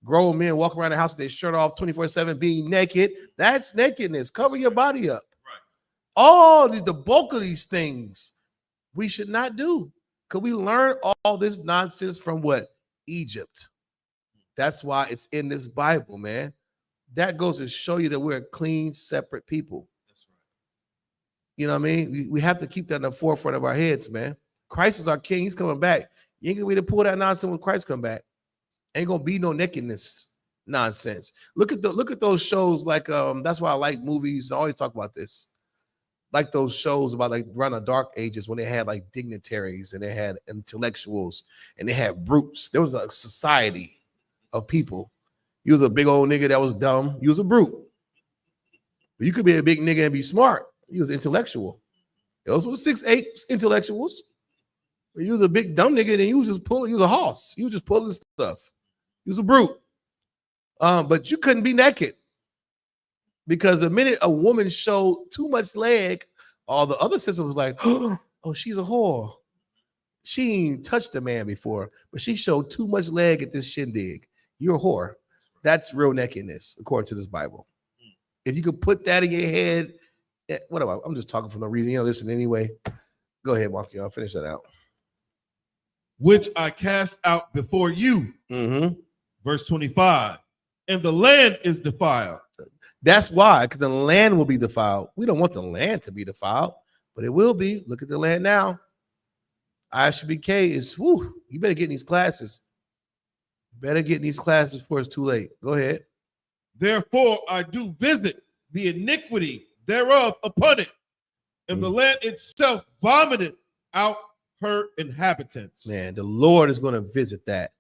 Grown men walk around the house with their shirt off 24/7, being naked. That's nakedness. Cover your body up. Right. All the bulk of these things we should not do. Because we learn all this nonsense from what? Egypt. That's why it's in this Bible, man. That goes to show you that we're a clean, separate people. That's right. You know what I mean? We have to keep that in the forefront of our heads, man. Christ is our king. He's coming back. You ain't gonna be able to pull that nonsense when Christ come back. Ain't gonna be no nakedness nonsense. Look at those shows like that's why I like movies. I always talk about this. Like those shows about like around the dark ages when they had like dignitaries and they had intellectuals and they had brutes. There was a society of people. You was a big old nigga that was dumb. You was a brute. But you could be a big nigga and be smart. You was intellectual. Those were 6'8" intellectuals. But you was a big dumb nigga and you was just pulling. You was a horse. You was just pulling stuff. You was a brute. But you couldn't be naked. Because the minute a woman showed too much leg, all the other sisters was like, oh, she's a whore. She ain't touched a man before, but she showed too much leg at this shindig. You're a whore. That's real nakedness, according to this Bible. If you could put that in your head, whatever. I'm just talking for no reason. You know, listen anyway. Go ahead, Mark. I'll finish that out. Which I cast out before you. Mm-hmm. Verse 25. And the land is defiled. That's why, because the land will be defiled. We don't want the land to be defiled, but it will be. Look at the land now. I.S.U.P.K is, whoo, you better get in these classes. Better get in these classes before it's too late. Go ahead. Therefore, I do visit the iniquity thereof upon it, and the land itself vomited out her inhabitants. Man, the Lord is going to visit that.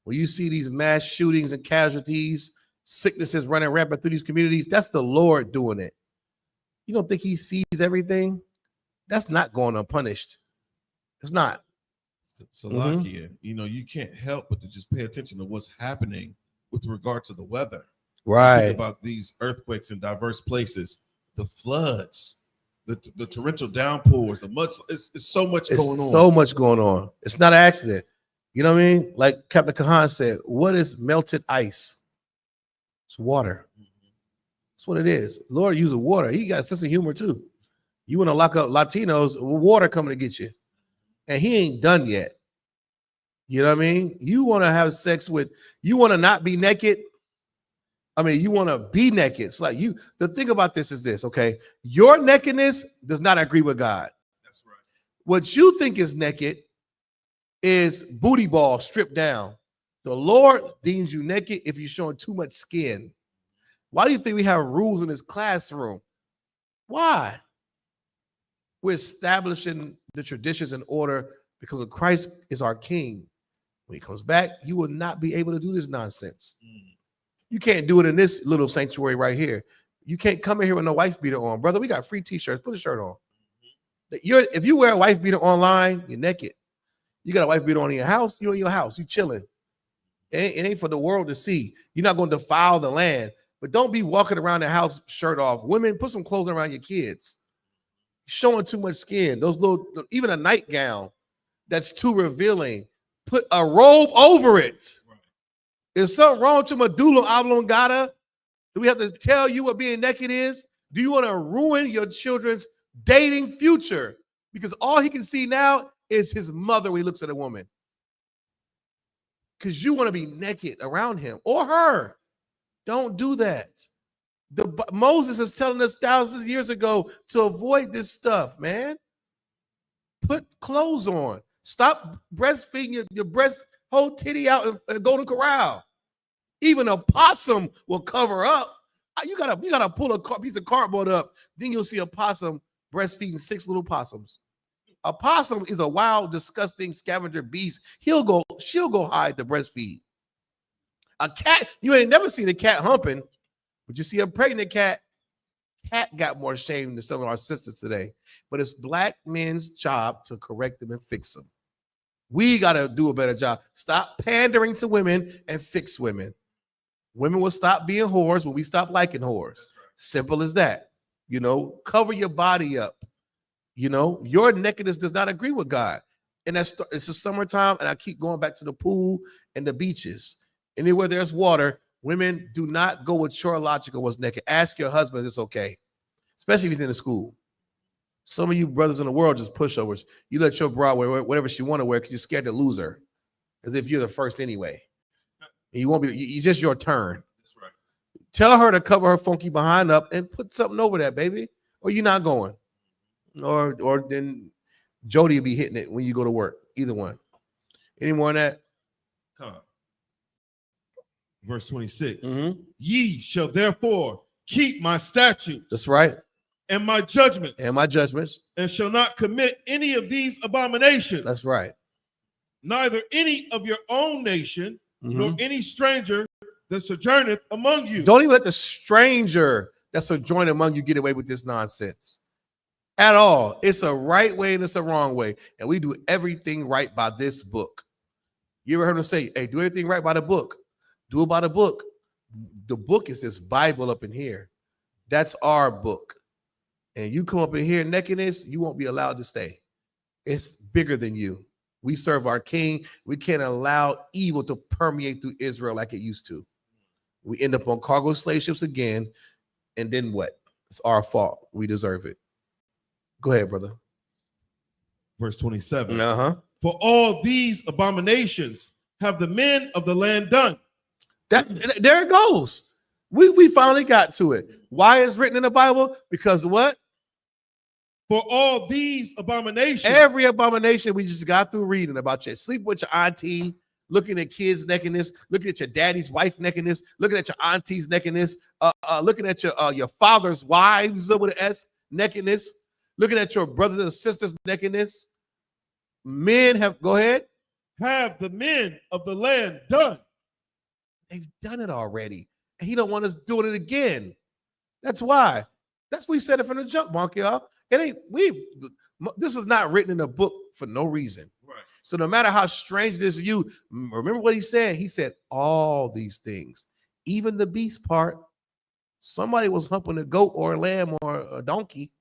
When you see these mass shootings and casualties, sicknesses running rampant through these communities, that's the Lord doing it. You don't think he sees everything? That's not going unpunished. It's not. Salakia, you know, you can't help but to just pay attention to what's happening with regard to the weather. Right. Think about these earthquakes in diverse places, the floods, the torrential downpours, the mud. It's so much going on. So much going on. It's not an accident. You know what I mean? Like Captain Kahan said, what is melted ice? It's water. That's what it is. Lord uses water. He got a sense of humor too. You want to lock up Latinos with water coming to get you. And he ain't done yet. You know what I mean? You want to have sex with, you want to not be naked. I mean, you want to be naked. It's like you, the thing about this is this, okay? Your nakedness does not agree with God. That's right. What you think is naked is booty ball stripped down. The Lord deems you naked if you're showing too much skin. Why do you think we have rules in this classroom? Why? We're establishing the traditions in order because Christ is our king. When he comes back, you will not be able to do this nonsense. You can't do it in this little sanctuary right here. You can't come in here with no wife beater on. Brother, we got free t-shirts. Put a shirt on. If you wear a wife beater online, you're naked. You got a wife beater on in your house, you're in your house, you chilling. It ain't for the world to see. You're not going to defile the land, but don't be walking around the house shirt off. Women, put some clothes around your kids. Showing too much skin. Those little, even a nightgown that's too revealing. Put a robe over it. Right. Is something wrong to medulla oblongata? Do we have to tell you what being naked is? Do you want to ruin your children's dating future? Because all he can see now is his mother when he looks at a woman. Because you want to be naked around him or her. Don't do that. Moses is telling us thousands of years ago to avoid this stuff, man. Put clothes on. Stop breastfeeding your breast, whole titty out and Golden Corral. Even a possum will cover up. You gotta pull a piece of cardboard up. Then you'll see a possum breastfeeding 6 little possums. A possum is a wild, disgusting scavenger beast. She'll go hide to breastfeed. A cat, you ain't never seen a cat humping. But you see a pregnant cat got more shame than some of our sisters today. But it's black men's job to correct them and fix them. We got to do a better job. Stop pandering to women and fix women. Women will stop being whores when we stop liking whores. Simple as that. You know, cover your body up. You know, your nakedness does not agree with God. And it's the summertime, and I keep going back to the pool and the beaches. Anywhere there's water, women, do not go with your logic of what's naked. Ask your husband if it's okay, especially if he's in the school. Some of you brothers in the world just pushovers. You let your bra wear whatever she want to wear because you're scared to lose her, as if you're the first anyway. And you won't be. It's just your turn. That's right. Tell her to cover her funky behind up and put something over that, baby, or you're not going. Or then Jody will be hitting it when you go to work. Either one. Any more on that? Come on. Verse 26. Ye shall therefore keep my statutes. That's right. And my judgments. And shall not commit any of these abominations. That's right. Neither any of your own nation, nor any stranger that sojourneth among you. Don't even let the stranger that sojourn among you get away with this nonsense. At all. It's a right way and it's a wrong way. And we do everything right by this book. You ever heard him say, hey, do everything right by the book? Do it by the book. The book is this Bible up in here. That's our book. And you come up in here nakedness, you won't be allowed to stay. It's bigger than you. We serve our king. We can't allow evil to permeate through Israel like it used to. We end up on cargo slave ships again. And then what? It's our fault. We deserve it. Go ahead, brother. Verse 27. For all these abominations have the men of the land done. There it goes. We finally got to it. Why is written in the Bible? Because what? For all these abominations. Every abomination we just got through reading about you sleep with your auntie, looking at kids' nakedness, looking at your daddy's wife nakedness, looking at your auntie's nakedness, looking at your father's wives with an S nakedness, looking at your brothers and sisters' nakedness. Men have, go ahead. Have the men of the land done. They've done it already. And he don't want us doing it again. That's why. That's what he said it from the jump, Mark, y'all. This is not written in a book for no reason. Right. So no matter how strange it is to you, remember what he said? He said all these things, even the beast part. Somebody was humping a goat or a lamb or a donkey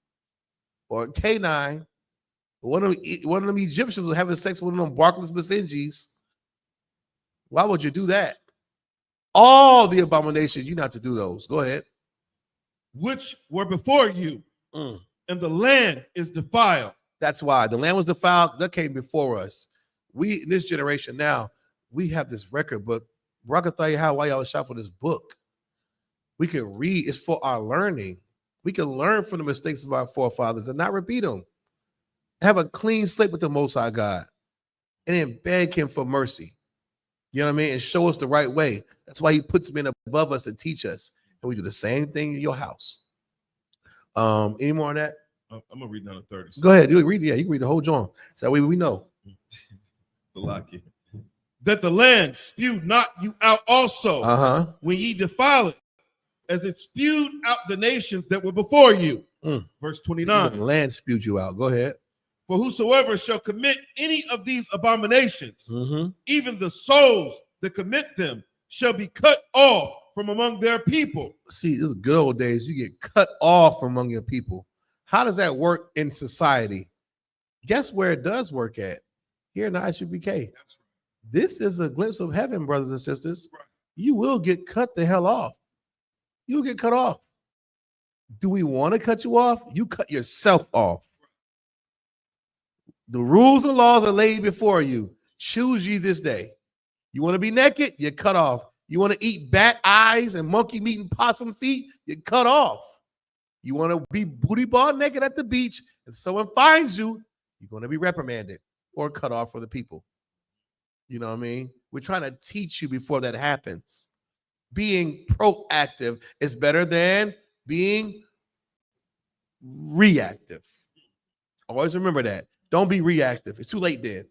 or a canine. One of them Egyptians was having sex with one of them barkless Basenjis. Why would you do that? All the abominations, you not to do those. Go ahead. Which were before you, and the land is defiled. That's why the land was defiled. That came before us. We in this generation now, we have this record book. I can tell you why y'all shop for this book. We can read. It's for our learning. We can learn from the mistakes of our forefathers and not repeat them. Have a clean slate with the Most High God, and then beg Him for mercy. You know what I mean? And show us the right way. That's why He puts men above us to teach us. And we do the same thing in your house. Any more on that? I'm gonna read down to 30. Go ahead. You read. Yeah, you can read the whole John. So that way we know. That the land spewed not you out also when ye defile it, as it spewed out the nations that were before you. Verse 29. The land spewed you out. Go ahead. For whosoever shall commit any of these abominations, even the souls that commit them shall be cut off from among their people. See, this is good old days. You get cut off from among your people. How does that work in society? Guess where it does work at? Here in the I.S.U.P.K. This is a glimpse of heaven, brothers and sisters. You will get cut the hell off. You'll get cut off. Do we want to cut you off? You cut yourself off. The rules and laws are laid before you. Choose ye this day. You want to be naked? You're cut off. You want to eat bat eyes and monkey meat and possum feet? You're cut off. You want to be booty ball naked at the beach and someone finds you, you're going to be reprimanded or cut off for the people. You know what I mean? We're trying to teach you before that happens. Being proactive is better than being reactive. Always remember that. Don't be reactive. It's too late then.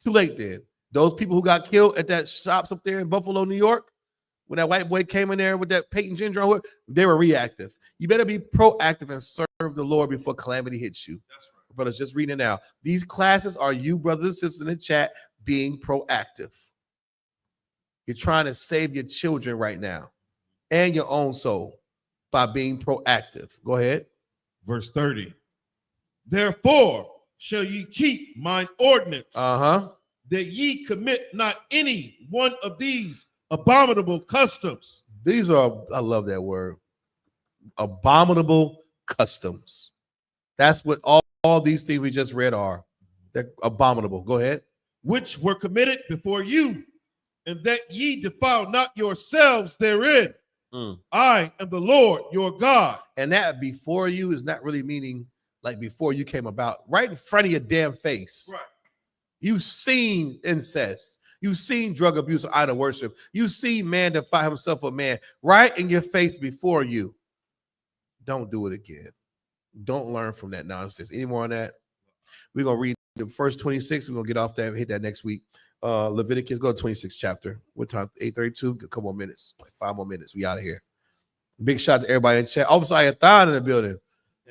Too late then. Those people who got killed at that shops up there in Buffalo, New York, when that white boy came in there with that Peyton Ginger on, they were reactive. You better be proactive and serve the Lord before calamity hits you. That's right. Brothers, just reading it now. These classes are you, brothers and sisters in the chat, being proactive. You're trying to save your children right now and your own soul by being proactive. Go ahead. Verse 30. Therefore shall ye keep mine ordinance, that ye commit not any one of these abominable customs. These are, I love that word, abominable customs. That's what all these things we just read are. They're abominable. Go ahead. Which were committed before you, and that ye defile not yourselves therein. I am the Lord your God. And that before you is not really meaning like before you came about, right in front of your damn face. Right. You've seen incest. You've seen drug abuse or idol worship. You've seen man defy himself a man right in your face before you. Don't do it again. Don't learn from that nonsense. Any more on that? We're going to read the first 26. We're going to get off that and hit that next week. Leviticus, go to 26th chapter. What time? 8:32. A couple more minutes. Like 5 more minutes. We out of here. Big shout out to everybody in chat. Officer Ayathan in the building.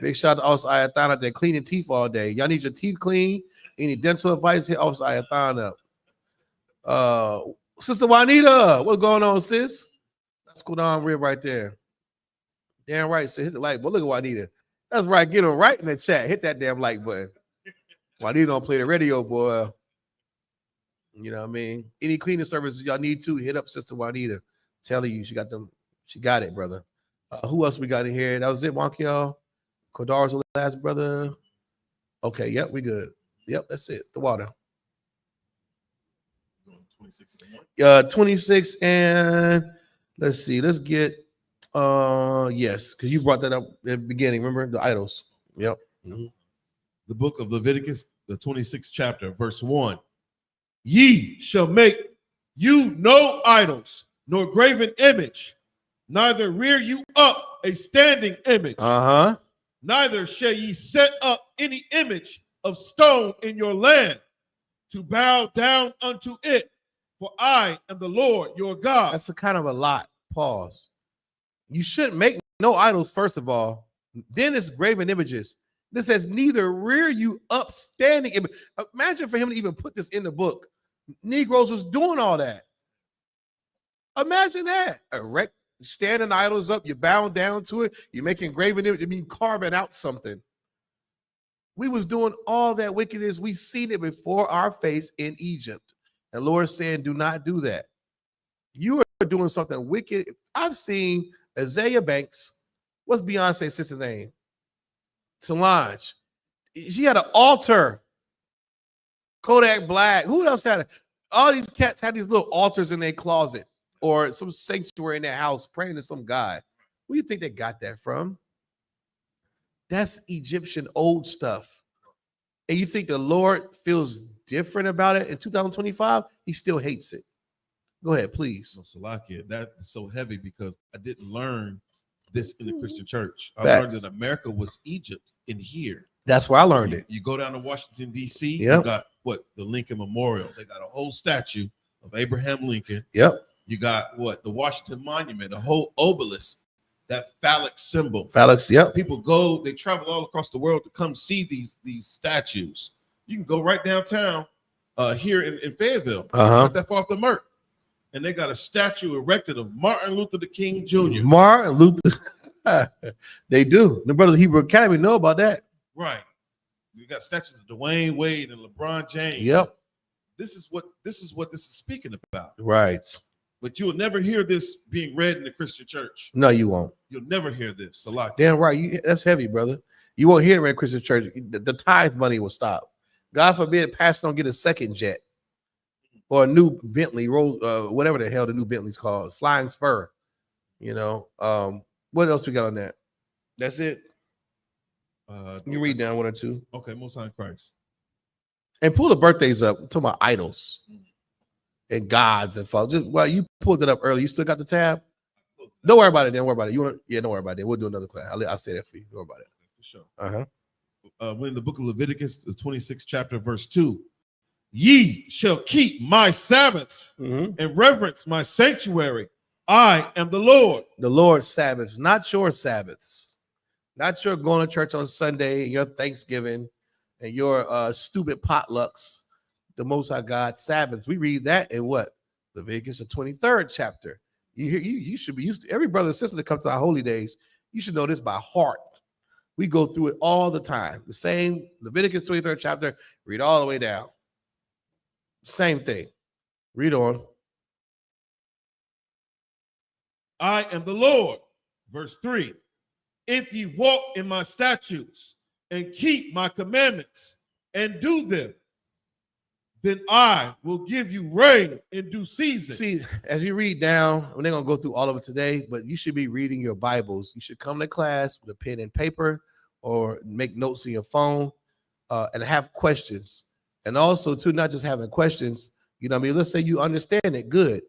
Big shout out to Officer Ayathan out there cleaning teeth all day. Y'all need your teeth clean. Any dental advice? Hit Officer Ayathan up. Sister Juanita, what's going on, sis? Let's go down rib right there. Damn right, sis. Hit the like button. Look at Juanita. That's right. Get her right in the chat. Hit that damn like button. Juanita don't play the radio, boy. You know what I mean? Any cleaning services y'all need to, hit up Sister Juanita. Telling you, she got them. She got it, brother. Who else we got in here? That was it, Mark, y'all. Kodar's the last brother. Okay, yep, we good. Yep, that's it. The water. 26 and let's see. Let's get yes, because you brought that up at the beginning. Remember the idols. Yep. The book of Leviticus, the 26th chapter, verse 1. Ye shall make you no idols, nor graven image, neither rear you up a standing image. Neither shall ye set up any image of stone in your land to bow down unto it, for I am the Lord your God. That's a kind of a lot. Pause. You shouldn't make no idols, first of all. Then it's graven images. This says neither rear you up standing image. Imagine for him to even put this in the book. Negroes was doing all that. Imagine that. Erect standing idols up, you're bowing down to it, you're making graven image, I mean carving out something. We was doing all that wickedness. We seen it before our face in Egypt. And Lord saying, do not do that. You are doing something wicked. I've seen Isaiah Banks. What's Beyonce's sister's name? Solange. She had an altar. Kodak Black. Who else had it? All these cats had these little altars in their closet or some sanctuary in their house praying to some guy. Where do you think they got that from? That's Egyptian old stuff. And you think the Lord feels different about it in 2025? He still hates it. Go ahead, please. So, Salakia, that is so heavy because I didn't learn this in the Christian church. I Facts. learned that America was Egypt in here. That's where I learned it. You go down to Washington, D.C., Yep. You got what? The Lincoln Memorial. They got a whole statue of Abraham Lincoln. Yep. You got what? The Washington Monument, a whole obelisk, that phallic symbol. Phallics, yep. People go, they travel all across the world to come see these statues. You can go right downtown here in Fayetteville, not that far off the Merck. And they got a statue erected of Martin Luther King Jr. Martin Luther. They do. The Brothers Hebrew Academy know about that. Right. You got statues of Dwayne Wade and LeBron James. Yep. This is what this is speaking about. Right. But you will never hear this being read in the Christian church. No, you won't. You'll never hear this. A lot. Damn right. That's heavy, brother. You won't hear it in Christian church. The tithe money will stop. God forbid, pastor don't get a second jet or a new Bentley, whatever the hell the new Bentley's called, Flying Spur. You know, what else we got on that? That's it. You read down one or two. Okay, Most High Christ. And pull the birthdays up. We're talking about idols and gods and folks. Well, you pulled it up earlier. You still got the tab? Don't worry about it. Don't worry about it. You want to? Yeah, don't worry about it. We'll do another class. I'll say that for you. Don't worry about it. For sure. When in the book of Leviticus, the 26th chapter, verse 2, ye shall keep my Sabbaths and reverence my sanctuary. I am the Lord. The Lord's Sabbaths, not your Sabbaths. Not your going to church on Sunday and your Thanksgiving and your stupid potlucks. The Most High God Sabbaths. We read that in what? Leviticus, the 23rd chapter. You should be used to every brother and sister that comes to our holy days. You should know this by heart. We go through it all the time. The same Leviticus 23rd chapter, read all the way down. Same thing. Read on. I am the Lord. Verse 3. If ye walk in my statutes and keep my commandments and do them, then I will give you rain in due season. See, as you read down, we're not going to go through all of it today, but you should be reading your Bibles. You should come to class with a pen and paper or make notes in your phone and have questions. And also, too, not just having questions, you know what I mean? Let's say you understand it, good.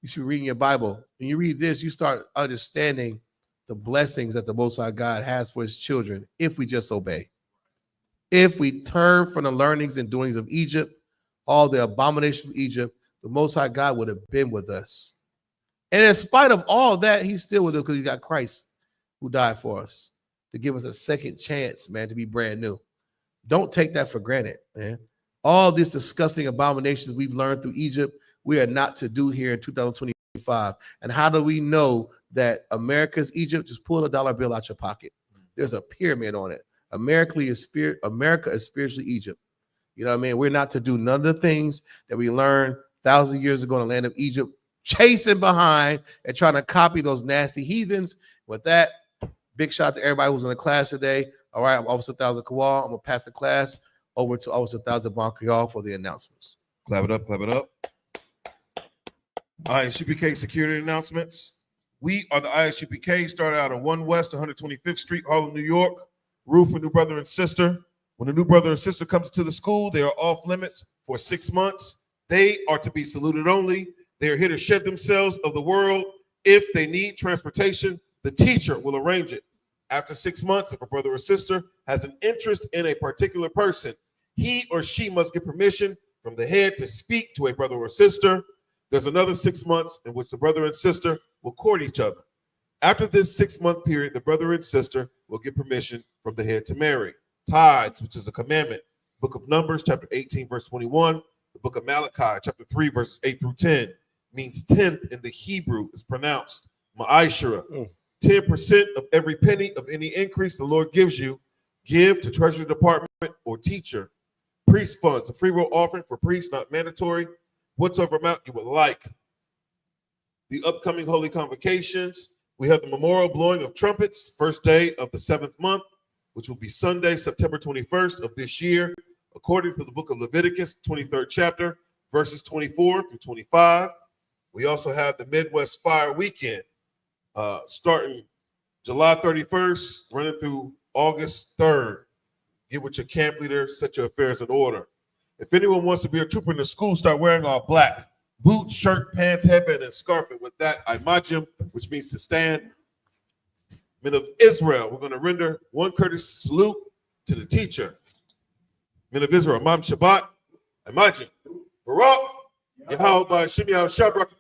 You should read your Bible. When you read this, you start understanding the blessings that the Most High God has for his children if we just obey. If we turn from the learnings and doings of Egypt, all the abominations of Egypt, the Most High God would have been with us. And in spite of all that, he's still with us because he got Christ who died for us to give us a second chance, man, to be brand new. Don't take that for granted, man. All these disgusting abominations we've learned through Egypt, we are not to do here in 2025. And how do we know that America's Egypt? Just pull a dollar bill out your pocket. There's a pyramid on it. America is spiritually Egypt. You know what I mean? We're not to do none of the things that we learned 1,000 years ago in the land of Egypt, chasing behind and trying to copy those nasty heathens. With that, big shout out to everybody who's in the class today. All right, I'm Officer 1000 Kowal. I'm going to pass the class over to Officer Thousand Montreal for the announcements. Clap it up, clap it up. I.S.U.P.K security announcements. We are the I.S.U.P.K, started out at 1 West 125th Street, Harlem, New York. Roof for new brother and sister. When a new brother and sister comes to the school, they are off limits for 6 months. They are to be saluted only. They are here to shed themselves of the world. If they need transportation, the teacher will arrange it. After 6 months, if a brother or sister has an interest in a particular person, he or she must get permission from the head to speak to a brother or sister. There's another 6 months in which the brother and sister will court each other. After this 6-month period, the brother and sister will get permission from the head to marry. Tithes, which is a commandment. Book of Numbers, chapter 18, verse 21. The book of Malachi, chapter 3, verses 8 through 10, means 10th in the Hebrew is pronounced ma'ashara. 10% of every penny of any increase the Lord gives you, give to Treasury Department or teacher. Priest funds, a free will offering for priests, not mandatory. Whatsoever amount you would like. The upcoming holy convocations, we have the memorial blowing of trumpets, first day of the 7th month, which will be Sunday, September 21st of this year, according to the book of Leviticus, 23rd chapter, verses 24 through 25. We also have the Midwest Fire Weekend, starting July 31st, running through August 3rd. Get with your camp leader, set your affairs in order. If anyone wants to be a trooper in the school, start wearing all black. Boots, shirt, pants, headband, and scarf. And with that, I.M.A.J.M, which means to stand. Men of Israel, we're going to render one courteous salute to the teacher. Men of Israel, Mam Shabbat, I.M.A.J.M. Barak, Yahweh, Shimei, Shabrak,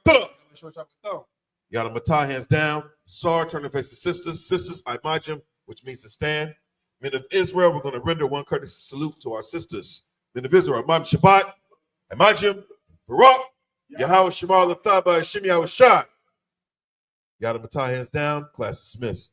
Yada Matah, hands down. Sar, turn to face the sisters. Sisters, I.M.A.J.M, which means to stand. Men of Israel, we're going to render one courteous salute to our sisters. Men of Israel, Mam Shabbat, I.M.A.J.M, Barak, Yahweh Shemar Lathaba, Shimei Shah. Yada Matah, hands down. Class dismissed.